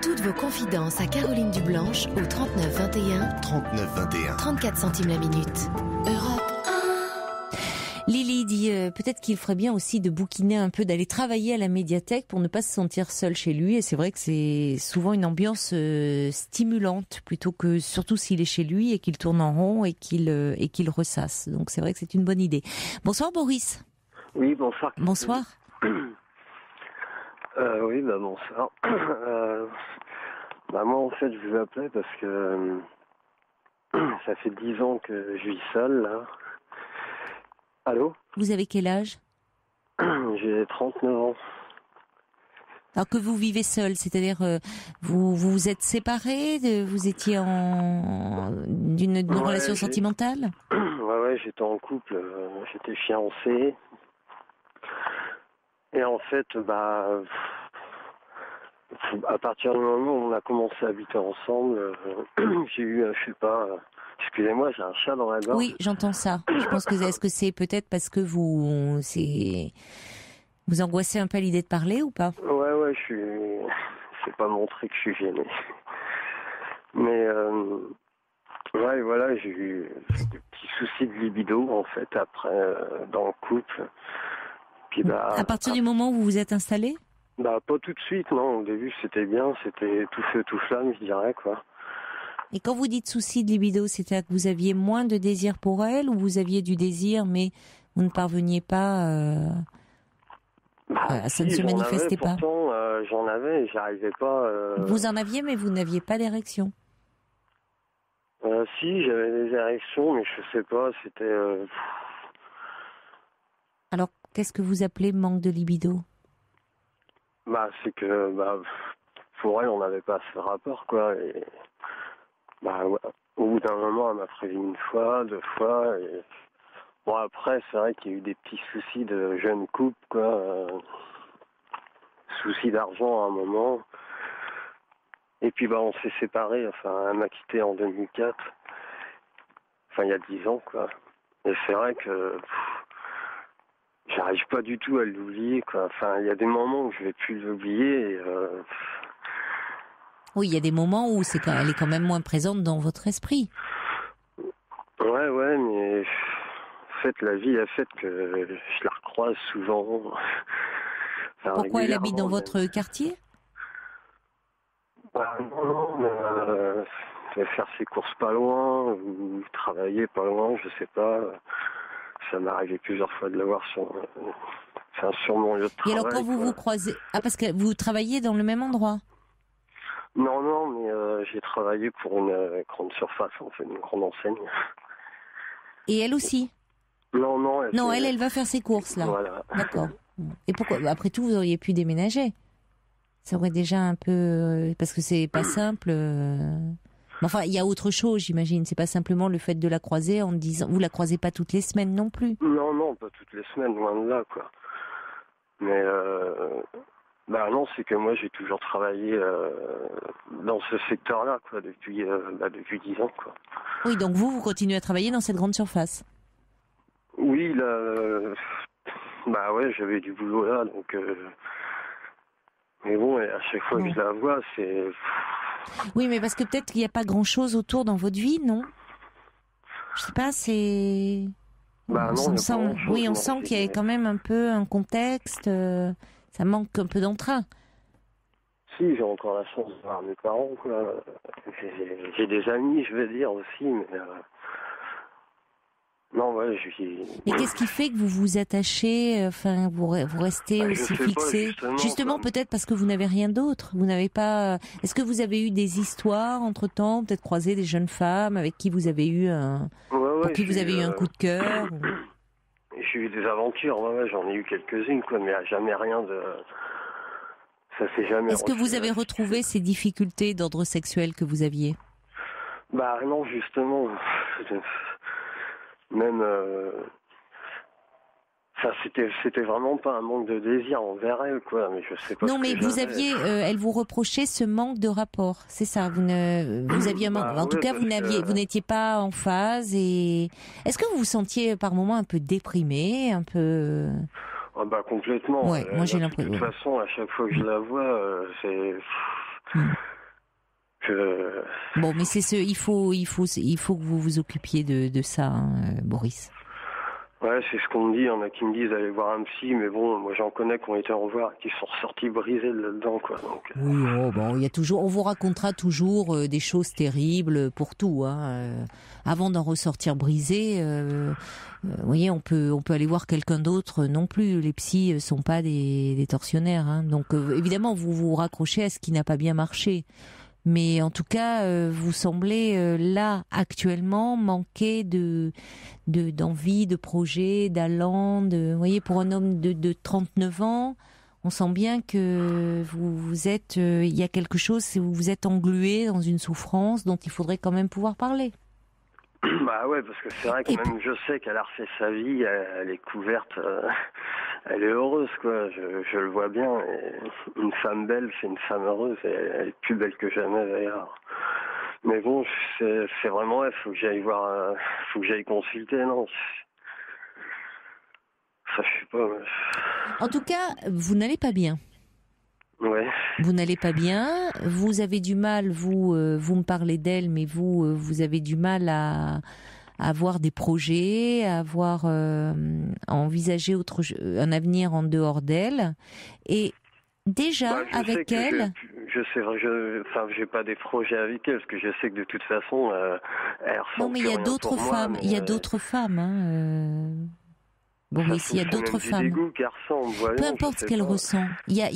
Toutes vos confidences à Caroline Dublanche au 39 21. 39 21. 34 centimes la minute. Europe 1. Lily dit puis peut-être qu'il ferait bien aussi de bouquiner un peu, d'aller travailler à la médiathèque pour ne pas se sentir seul chez lui. Et c'est vrai que c'est souvent une ambiance stimulante, plutôt que, surtout s'il est chez lui et qu'il tourne en rond et qu'il ressasse. Donc c'est vrai que c'est une bonne idée. Bonsoir Boris. Oui, bonsoir. Bonsoir. Oui, bonsoir. Moi, en fait, je vous appelais parce que ça fait 10 ans que je vis seul, là. Allô ? Vous avez quel âge ? J'ai 39 ans. Alors que vous vivez seul, c'est-à-dire vous vous êtes séparés, vous étiez d'une relation sentimentale ? Ouais, j'étais en couple, j'étais fiancé. Et en fait, à partir du moment où on a commencé à habiter ensemble, j'ai eu, je sais pas, excusez-moi, j'ai un chat dans la gorge. Oui, j'entends ça. Je pense que est-ce que c'est peut-être parce que vous angoissez un peu à l'idée de parler ou pas ? Ouais, c'est pas montrer que je suis gêné. Mais ouais, voilà, j'ai eu des petits soucis de libido en fait après dans le couple. Puis à partir du moment où vous vous êtes installé ? Pas tout de suite, non. Au début, c'était bien, c'était tout feu, tout flamme, je dirais, quoi. Et quand vous dites souci de libido, c'était que vous aviez moins de désir pour elle ou vous aviez du désir, mais vous ne parveniez pas ça ne se manifestait pas. Pourtant, j'en avais, j'y arrivais pas. Vous en aviez, mais vous n'aviez pas d'érection. Si, j'avais des érections, mais je sais pas, c'était... Alors, qu'est-ce que vous appelez manque de libido ? C'est que, pour elle, on n'avait pas ce rapport, quoi. Et, ouais, au bout d'un moment, elle m'a prévenu 1 fois, 2 fois. Et... Bon, après, c'est vrai qu'il y a eu des petits soucis de jeune couple, quoi. Soucis d'argent à un moment. Et puis, on s'est séparés. Enfin, elle m'a quitté en 2004. Enfin, il y a 10 ans, quoi. Et c'est vrai que... j'arrive pas du tout à l'oublier, quoi. Enfin, il y a des moments où je vais plus l'oublier. Et, Oui, il y a des moments où elle est quand même moins présente dans votre esprit. Ouais, mais en fait, la vie a fait que je la recroise souvent. Enfin, pourquoi elle habite dans votre quartier ? Non, elle va faire ses courses pas loin, ou travailler pas loin, je sais pas. Ça m'est arrivé plusieurs fois de la voir sur mon lieu de travail. Et alors quand vous croisez... Ah, parce que vous travaillez dans le même endroit ? Non, mais j'ai travaillé pour une grande surface, en fait, une grande enseigne. Et elle aussi ? Non, elle va faire ses courses, là. Voilà. D'accord. Et pourquoi ? Après tout, vous auriez pu déménager. Ça aurait déjà un peu... Parce que c'est pas simple... Enfin, il y a autre chose, j'imagine. C'est pas simplement le fait de la croiser en disant... Vous la croisez pas toutes les semaines non plus ? Non, pas toutes les semaines, loin de là, quoi. Mais, non, c'est que moi, j'ai toujours travaillé dans ce secteur-là, quoi, depuis 10 ans, quoi. Oui, donc vous continuez à travailler dans cette grande surface ? Oui, là... ouais, j'avais du boulot là, donc... Mais bon, à chaque fois que je la vois, c'est... Oui, mais parce que peut-être qu'il n'y a pas grand-chose autour dans votre vie, non ? Je sais pas, c'est... on sent qu'il y a quand même un peu un contexte, ça manque un peu d'entrain. Si, j'ai encore la chance de voir mes parents, quoi. J'ai des amis, je veux dire, aussi, mais... Non, ouais, Et qu'est-ce qui fait que vous vous attachez, vous restez aussi fixé ? Justement, peut-être parce que vous n'avez rien d'autre. Vous n'avez pas... Est-ce que vous avez eu des histoires entre-temps, peut-être croisé des jeunes femmes avec qui vous avez eu pour qui vous avez eu un coup de cœur J'ai eu des aventures, j'en ai eu quelques-unes, quoi, mais jamais rien de... Ça s'est jamais... Est-ce que vous avez retrouvé ces difficultés d'ordre sexuel que vous aviez ? Non, justement... Même, c'était vraiment pas un manque de désir envers elle, quoi. Mais je sais pas. Non, mais vous aviez, elle vous reprochait ce manque de rapport, c'est ça. Vous aviez un manque. En tout cas, vous n'étiez pas en phase. Et est-ce que vous vous sentiez par moments un peu déprimé, un peu? Complètement. Ouais, moi j'ai l'impression. De toute façon, à chaque fois que je la vois, c'est. Bon, mais il faut que vous vous occupiez de ça, Boris. Ouais, c'est ce qu'on me dit. Il y en a qui me disent d'aller voir un psy, mais bon, moi j'en connais qui ont été en voir, qui sont ressortis brisés là-dedans, quoi. Donc, Oui, bon, il y a toujours, on vous racontera toujours des choses terribles pour tout, hein. Avant d'en ressortir brisé, vous voyez, on peut aller voir quelqu'un d'autre non plus. Les psys sont pas des tortionnaires, hein. Donc évidemment, vous vous raccrochez à ce qui n'a pas bien marché. Mais en tout cas, vous semblez là actuellement manquer d'envie, de projet, d'allant. Vous voyez, pour un homme de 39 ans, on sent bien que vous êtes, il y a quelque chose, vous êtes englué dans une souffrance dont il faudrait quand même pouvoir parler. Bah ouais, parce que c'est vrai que même je sais qu'elle a refait sa vie, elle est couverte, elle est heureuse, quoi. Je le vois bien. Et une femme belle, c'est une femme heureuse. Et elle est plus belle que jamais, d'ailleurs. Mais bon, c'est vraiment elle. Faut que j'aille voir, faut que j'aille consulter, non. Ça, je sais pas. En tout cas, vous n'allez pas bien. Ouais. Vous n'allez pas bien, vous avez du mal, vous me parlez d'elle, mais vous avez du mal à avoir des projets, à envisager un avenir en dehors d'elle. Et déjà, avec elle... j'ai pas des projets avec elle, parce que je sais que de toute façon, elle ressent. Non, mais il y a d'autres femmes, il y a d'autres femmes, hein. Bon, mais s'il y a d'autres femmes, peu importe ce qu'elle ressent, il y a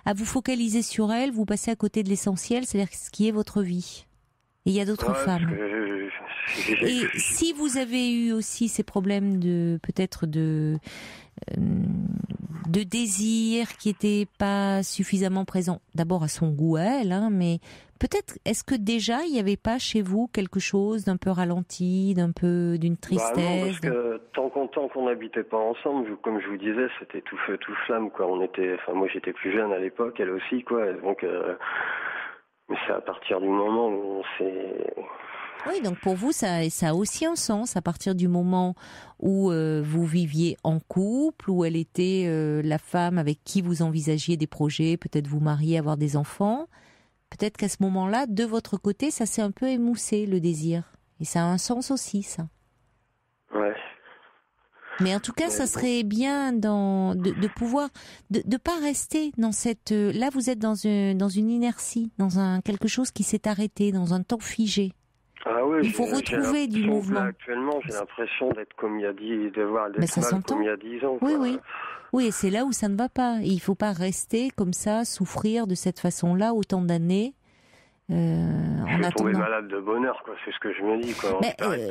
à vous focaliser sur elle, vous passez à côté de l'essentiel, c'est-à-dire ce qui est votre vie. Et il y a d'autres femmes. Et si vous avez eu aussi ces problèmes peut-être de désir qui n'était pas suffisamment présent, d'abord à son goût à elle, hein, mais peut-être, est-ce que déjà il n'y avait pas chez vous quelque chose d'un peu ralenti, d'une tristesse? Non, parce que tant qu'on n'habitait pas ensemble, comme je vous disais, c'était tout feu, tout flamme, quoi. Moi j'étais plus jeune à l'époque, elle aussi, quoi. Donc, mais c'est à partir du moment où on s'est... Oui, donc pour vous, ça a aussi un sens à partir du moment où vous viviez en couple, où elle était la femme avec qui vous envisagiez des projets, peut-être vous marier, avoir des enfants. Peut-être qu'à ce moment-là, de votre côté, ça s'est un peu émoussé, le désir. Et ça a un sens aussi, ça. Ouais. Mais en tout cas, ça serait bien de pouvoir, de pas rester dans cette... Là, vous êtes dans une inertie, dans quelque chose qui s'est arrêté, dans un temps figé. Ah oui, il faut retrouver du mouvement. Là, actuellement, j'ai l'impression d'être comme il y a 10, comme il y a 10 ans. Oui, quoi. oui. Oui, et c'est là où ça ne va pas. Et il ne faut pas rester comme ça, souffrir de cette façon-là autant d'années. Je vais tomber malade de bonheur, quoi. C'est ce que je me dis, quoi.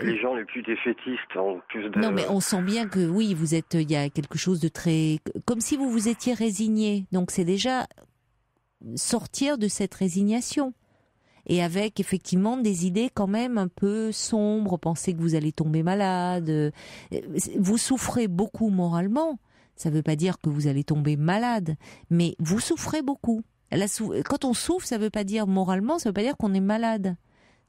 Les gens les plus défaitistes ont plus de... Non, mais on sent bien que oui, il y a quelque chose de très, comme si vous vous étiez résigné. Donc c'est déjà sortir de cette résignation. Et avec effectivement des idées quand même un peu sombres, penser que vous allez tomber malade. Vous souffrez beaucoup moralement. Ça ne veut pas dire que vous allez tomber malade, mais vous souffrez beaucoup. Quand on souffre, ça ne veut pas dire moralement, ça ne veut pas dire qu'on est malade.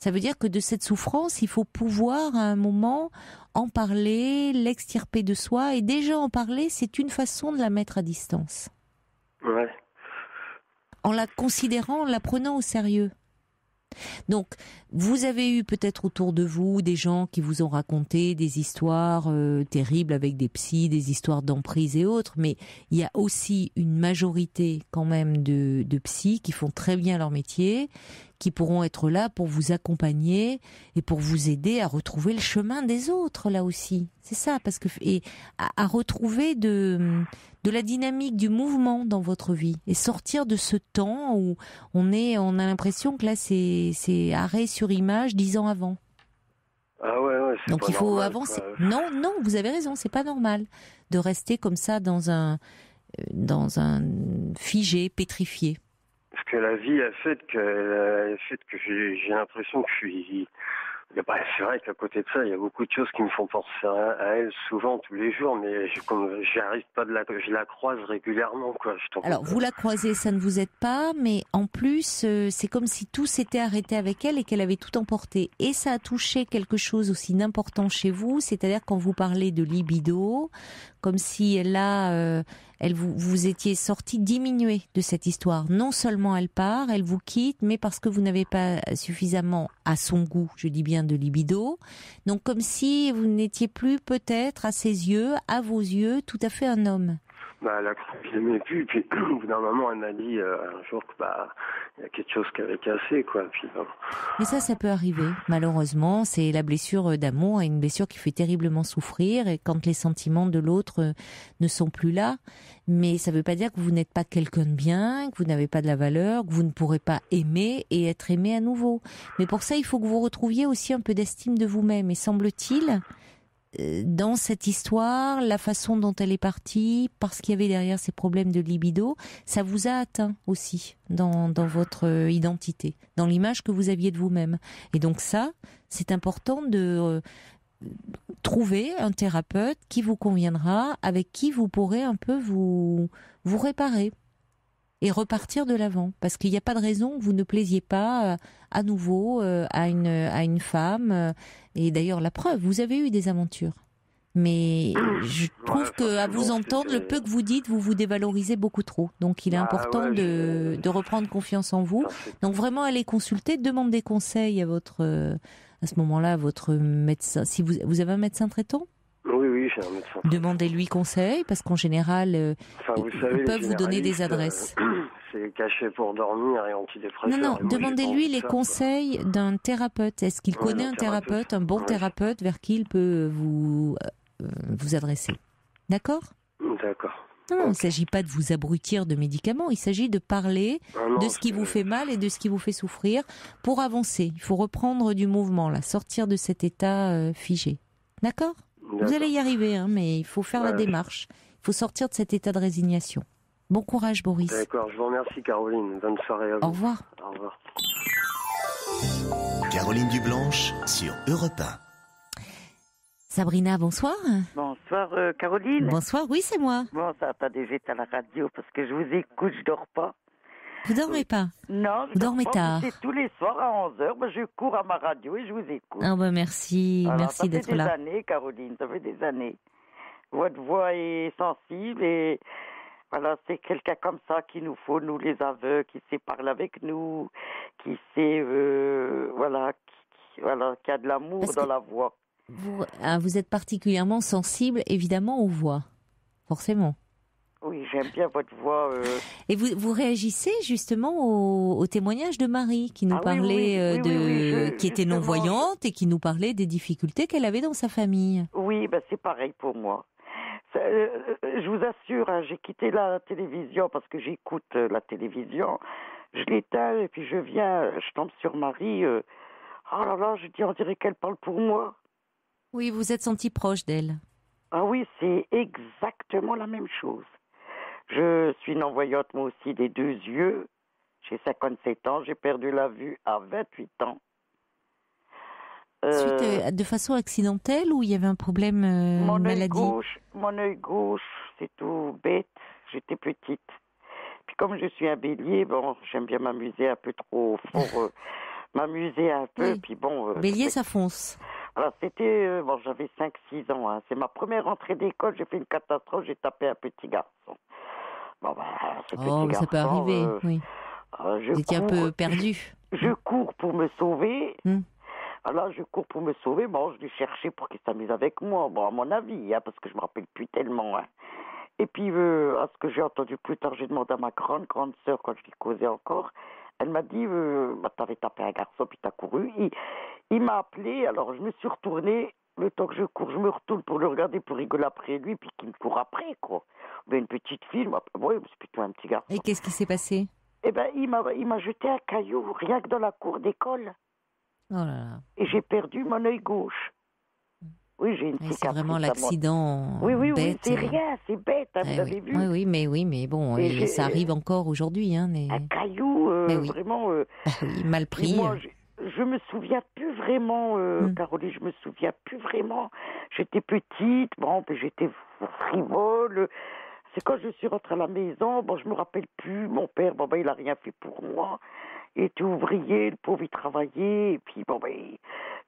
Ça veut dire que de cette souffrance, il faut pouvoir à un moment en parler, l'extirper de soi. Et déjà en parler, c'est une façon de la mettre à distance. Ouais. En la considérant, en la prenant au sérieux. Donc, vous avez eu peut-être autour de vous des gens qui vous ont raconté des histoires terribles avec des psys, des histoires d'emprise et autres, mais il y a aussi une majorité quand même de psys qui font très bien leur métier, qui pourront être là pour vous accompagner et pour vous aider à retrouver le chemin des autres là aussi. C'est ça, parce que et à retrouver de la dynamique du mouvement dans votre vie et sortir de ce temps où on a l'impression que là c'est arrêt sur image 10 ans avant. Ah ouais, c'est donc pas il faut normal, avancer. quoi. Non, vous avez raison, c'est pas normal de rester comme ça dans un figé, pétrifié. Parce que la vie a fait que j'ai l'impression que je suis... c'est vrai qu'à côté de ça, il y a beaucoup de choses qui me font penser à elle souvent, tous les jours, mais j'arrive pas je la croise régulièrement, quoi. Alors, vous la croisez, ça ne vous aide pas, mais en plus, c'est comme si tout s'était arrêté avec elle et qu'elle avait tout emporté. Et ça a touché quelque chose aussi d'important chez vous, c'est-à-dire quand vous parlez de libido, comme si vous étiez sorti diminué de cette histoire. Non seulement elle part, elle vous quitte, mais parce que vous n'avez pas suffisamment à son goût, je dis bien de libido. Donc comme si vous n'étiez plus peut-être à ses yeux, à vos yeux, tout à fait un homme. Bah, elle a cru que je l'aimais plus, puis au bout d'un moment, elle m'a dit un jour que il y a quelque chose qui avait cassé, quoi. Puis, Mais ça peut arriver, malheureusement. C'est la blessure d'amour, et une blessure qui fait terriblement souffrir, et quand les sentiments de l'autre ne sont plus là. Mais ça ne veut pas dire que vous n'êtes pas quelqu'un de bien, que vous n'avez pas de la valeur, que vous ne pourrez pas aimer et être aimé à nouveau. Mais pour ça, il faut que vous retrouviez aussi un peu d'estime de vous-même. Et semble-t-il, dans cette histoire, la façon dont elle est partie, parce qu'il y avait derrière ces problèmes de libido, ça vous a atteint aussi dans votre identité, dans l'image que vous aviez de vous-même. Et donc ça, c'est important de trouver un thérapeute qui vous conviendra, avec qui vous pourrez un peu vous réparer et repartir de l'avant, parce qu'il n'y a pas de raison que vous ne plaisiez pas à nouveau à une femme. Et d'ailleurs, la preuve, vous avez eu des aventures. Mais je trouve qu'à vous entendre, le peu que vous dites, vous vous dévalorisez beaucoup trop. Donc il est important de reprendre confiance en vous. Donc vraiment, allez consulter, demandez des conseils à ce moment-là, à votre médecin. Si vous avez un médecin traitant ? Oui, j'ai un médecin. Demandez-lui conseil, parce qu'en général, vous savez, ils peuvent vous donner des adresses. C'est caché pour dormir et antidépresseur. Non, demandez-lui les conseils d'un thérapeute. Est-ce qu'il connaît un thérapeute, un bon thérapeute vers qui il peut vous adresser ? D'accord ? D'accord. Non, il ne s'agit pas de vous abrutir de médicaments, il s'agit de parler de ce qui vous fait mal et de ce qui vous fait souffrir pour avancer. Il faut reprendre du mouvement, là, sortir de cet état figé. D'accord ? Vous allez y arriver, hein, mais il faut faire la démarche. Il faut sortir de cet état de résignation. Bon courage, Boris. D'accord, je vous remercie, Caroline. Bonne soirée à vous. Au revoir. Au revoir. Caroline Dublanche sur Europe 1. Sabrina, bonsoir. Bonsoir, Caroline. Bonsoir, oui, c'est moi. Bon, ça attendez, j'étais à la radio parce que je vous écoute, je dors pas. Vous dormez pas ? Non, je dormez dors pas, tard. C'est tous les soirs à 11h, ben, je cours à ma radio et je vous écoute. Ah bah merci, alors, merci d'être là. Ça fait des années, Caroline, ça fait des années. Votre voix est sensible et voilà, c'est quelqu'un comme ça qu'il nous faut, nous les aveugles, qui sait parler avec nous, qui sait, qui a de l'amour dans la voix. Vous êtes particulièrement sensible, évidemment, aux voix, forcément. Oui, j'aime bien votre voix. Et vous réagissez justement au témoignage de Marie, qui nous parlait qui était non-voyante et qui nous parlait des difficultés qu'elle avait dans sa famille. Oui, ben c'est pareil pour moi. Je vous assure, hein, j'ai quitté la télévision parce que j'écoute la télévision. Je l'éteins et puis je tombe sur Marie. Oh là là, je dis, on dirait qu'elle parle pour moi. Oui, vous êtes senti proche d'elle. Ah oui, c'est exactement la même chose. Je suis non-voyante moi aussi des deux yeux. J'ai 57 ans, j'ai perdu la vue à 28 ans. Suite de façon accidentelle ou il y avait un problème, une maladie ? Mon œil gauche, c'est tout bête. J'étais petite. Puis comme je suis un bélier, bon, j'aime bien m'amuser un peu trop fort, m'amuser un peu. Oui. Puis bon. Bélier, ça fonce. Alors c'était, j'avais 5-6 ans. Hein. C'est ma première rentrée d'école. J'ai fait une catastrophe. J'ai tapé un petit garçon. Bon, ce petit garçon, ça peut arriver, oui. Vous étiez un peu perdu. Je cours pour me sauver. Alors, je cours pour me sauver. Bon, je l'ai cherché pour qu'il s'amuse avec moi. Bon, à mon avis, hein, parce que je me rappelle plus tellement. Hein. Et puis, à ce que j'ai entendu plus tard, j'ai demandé à ma grande sœur, quand je lui causais encore, elle m'a dit, t'avais tapé un garçon, puis t'as couru. Il m'a appelé, alors je me suis retournée. Le temps que je cours, je me retourne pour le regarder, pour rigoler après lui, puis qu'il me court après, quoi. Ben, une petite fille, oui, c'est plutôt un petit garçon. Et qu'est-ce qui s'est passé ? Eh ben, il m'a jeté un caillou, rien que dans la cour d'école. Oh là là. Et j'ai perdu mon œil gauche. Oui, j'ai une cicatrice. C'est vraiment l'accident oui, bête. C'est rien, c'est bête, hein, vous avez vu. Oui, mais bon, et ça arrive encore aujourd'hui. Hein, Un caillou, vraiment... mal pris. Moi, je me souviens plus vraiment, Caroline, je me souviens plus vraiment. J'étais petite, j'étais frivole. C'est quand je suis rentrée à la maison, je me rappelle plus. Mon père, il a rien fait pour moi. Il était ouvrier, le pauvre, il travaillait. Et puis,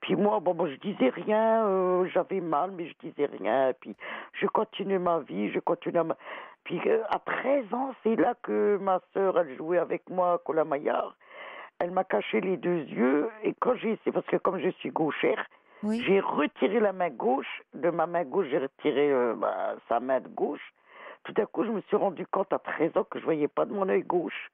Puis moi, bon, je disais rien, j'avais mal, mais je disais rien. Et puis je continuais ma vie, Puis à 13 ans, c'est là que ma sœur, elle jouait avec moi à Colamaillard. Elle m'a caché les 2 yeux, et c'est parce que comme je suis gauchère, j'ai retiré la main gauche. De ma main gauche, j'ai retiré sa main de gauche. Tout à coup, je me suis rendu compte à 13 ans que je voyais pas de mon œil gauche.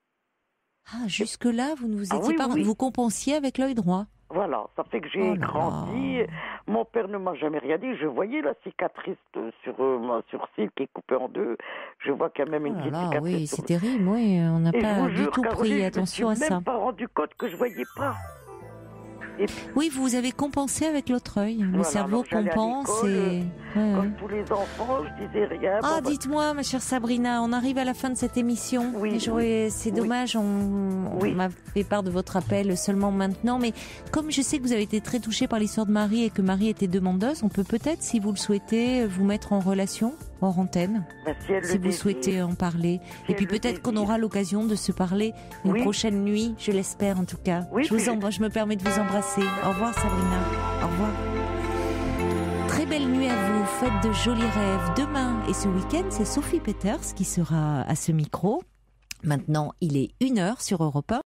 Ah, jusque-là, vous ne vous étiez pas... Vous compensiez avec l'œil droit. Voilà, ça fait que j'ai grandi. Mon père ne m'a jamais rien dit. Je voyais la cicatrice sur mon sourcil qui est coupée en 2. Je vois qu'il y a même une petite cicatrice. Oui, c'est terrible. Oui, on n'a pas du tout pris attention à ça. Je ne me suis même pas rendu compte que je voyais pas. Oui, vous avez compensé avec l'autre œil. Le cerveau compense et... Comme tous les enfants, je disais rien. Dites-moi, ma chère Sabrina, on arrive à la fin de cette émission. C'est dommage, on m'a fait part de votre appel seulement maintenant. Mais comme je sais que vous avez été très touchée par l'histoire de Marie et que Marie était demandeuse, on peut peut-être, si vous le souhaitez, vous mettre en relation hors antenne, si vous souhaitez en parler. Et puis peut-être qu'on aura l'occasion de se parler une prochaine nuit, je l'espère en tout cas. Je vous embrasse, je me permets de vous embrasser. Au revoir Sabrina, au revoir. Très belle nuit à vous, faites de jolis rêves. Demain et ce week-end, c'est Sophie Peters qui sera à ce micro. Maintenant, il est 1h sur Europe 1.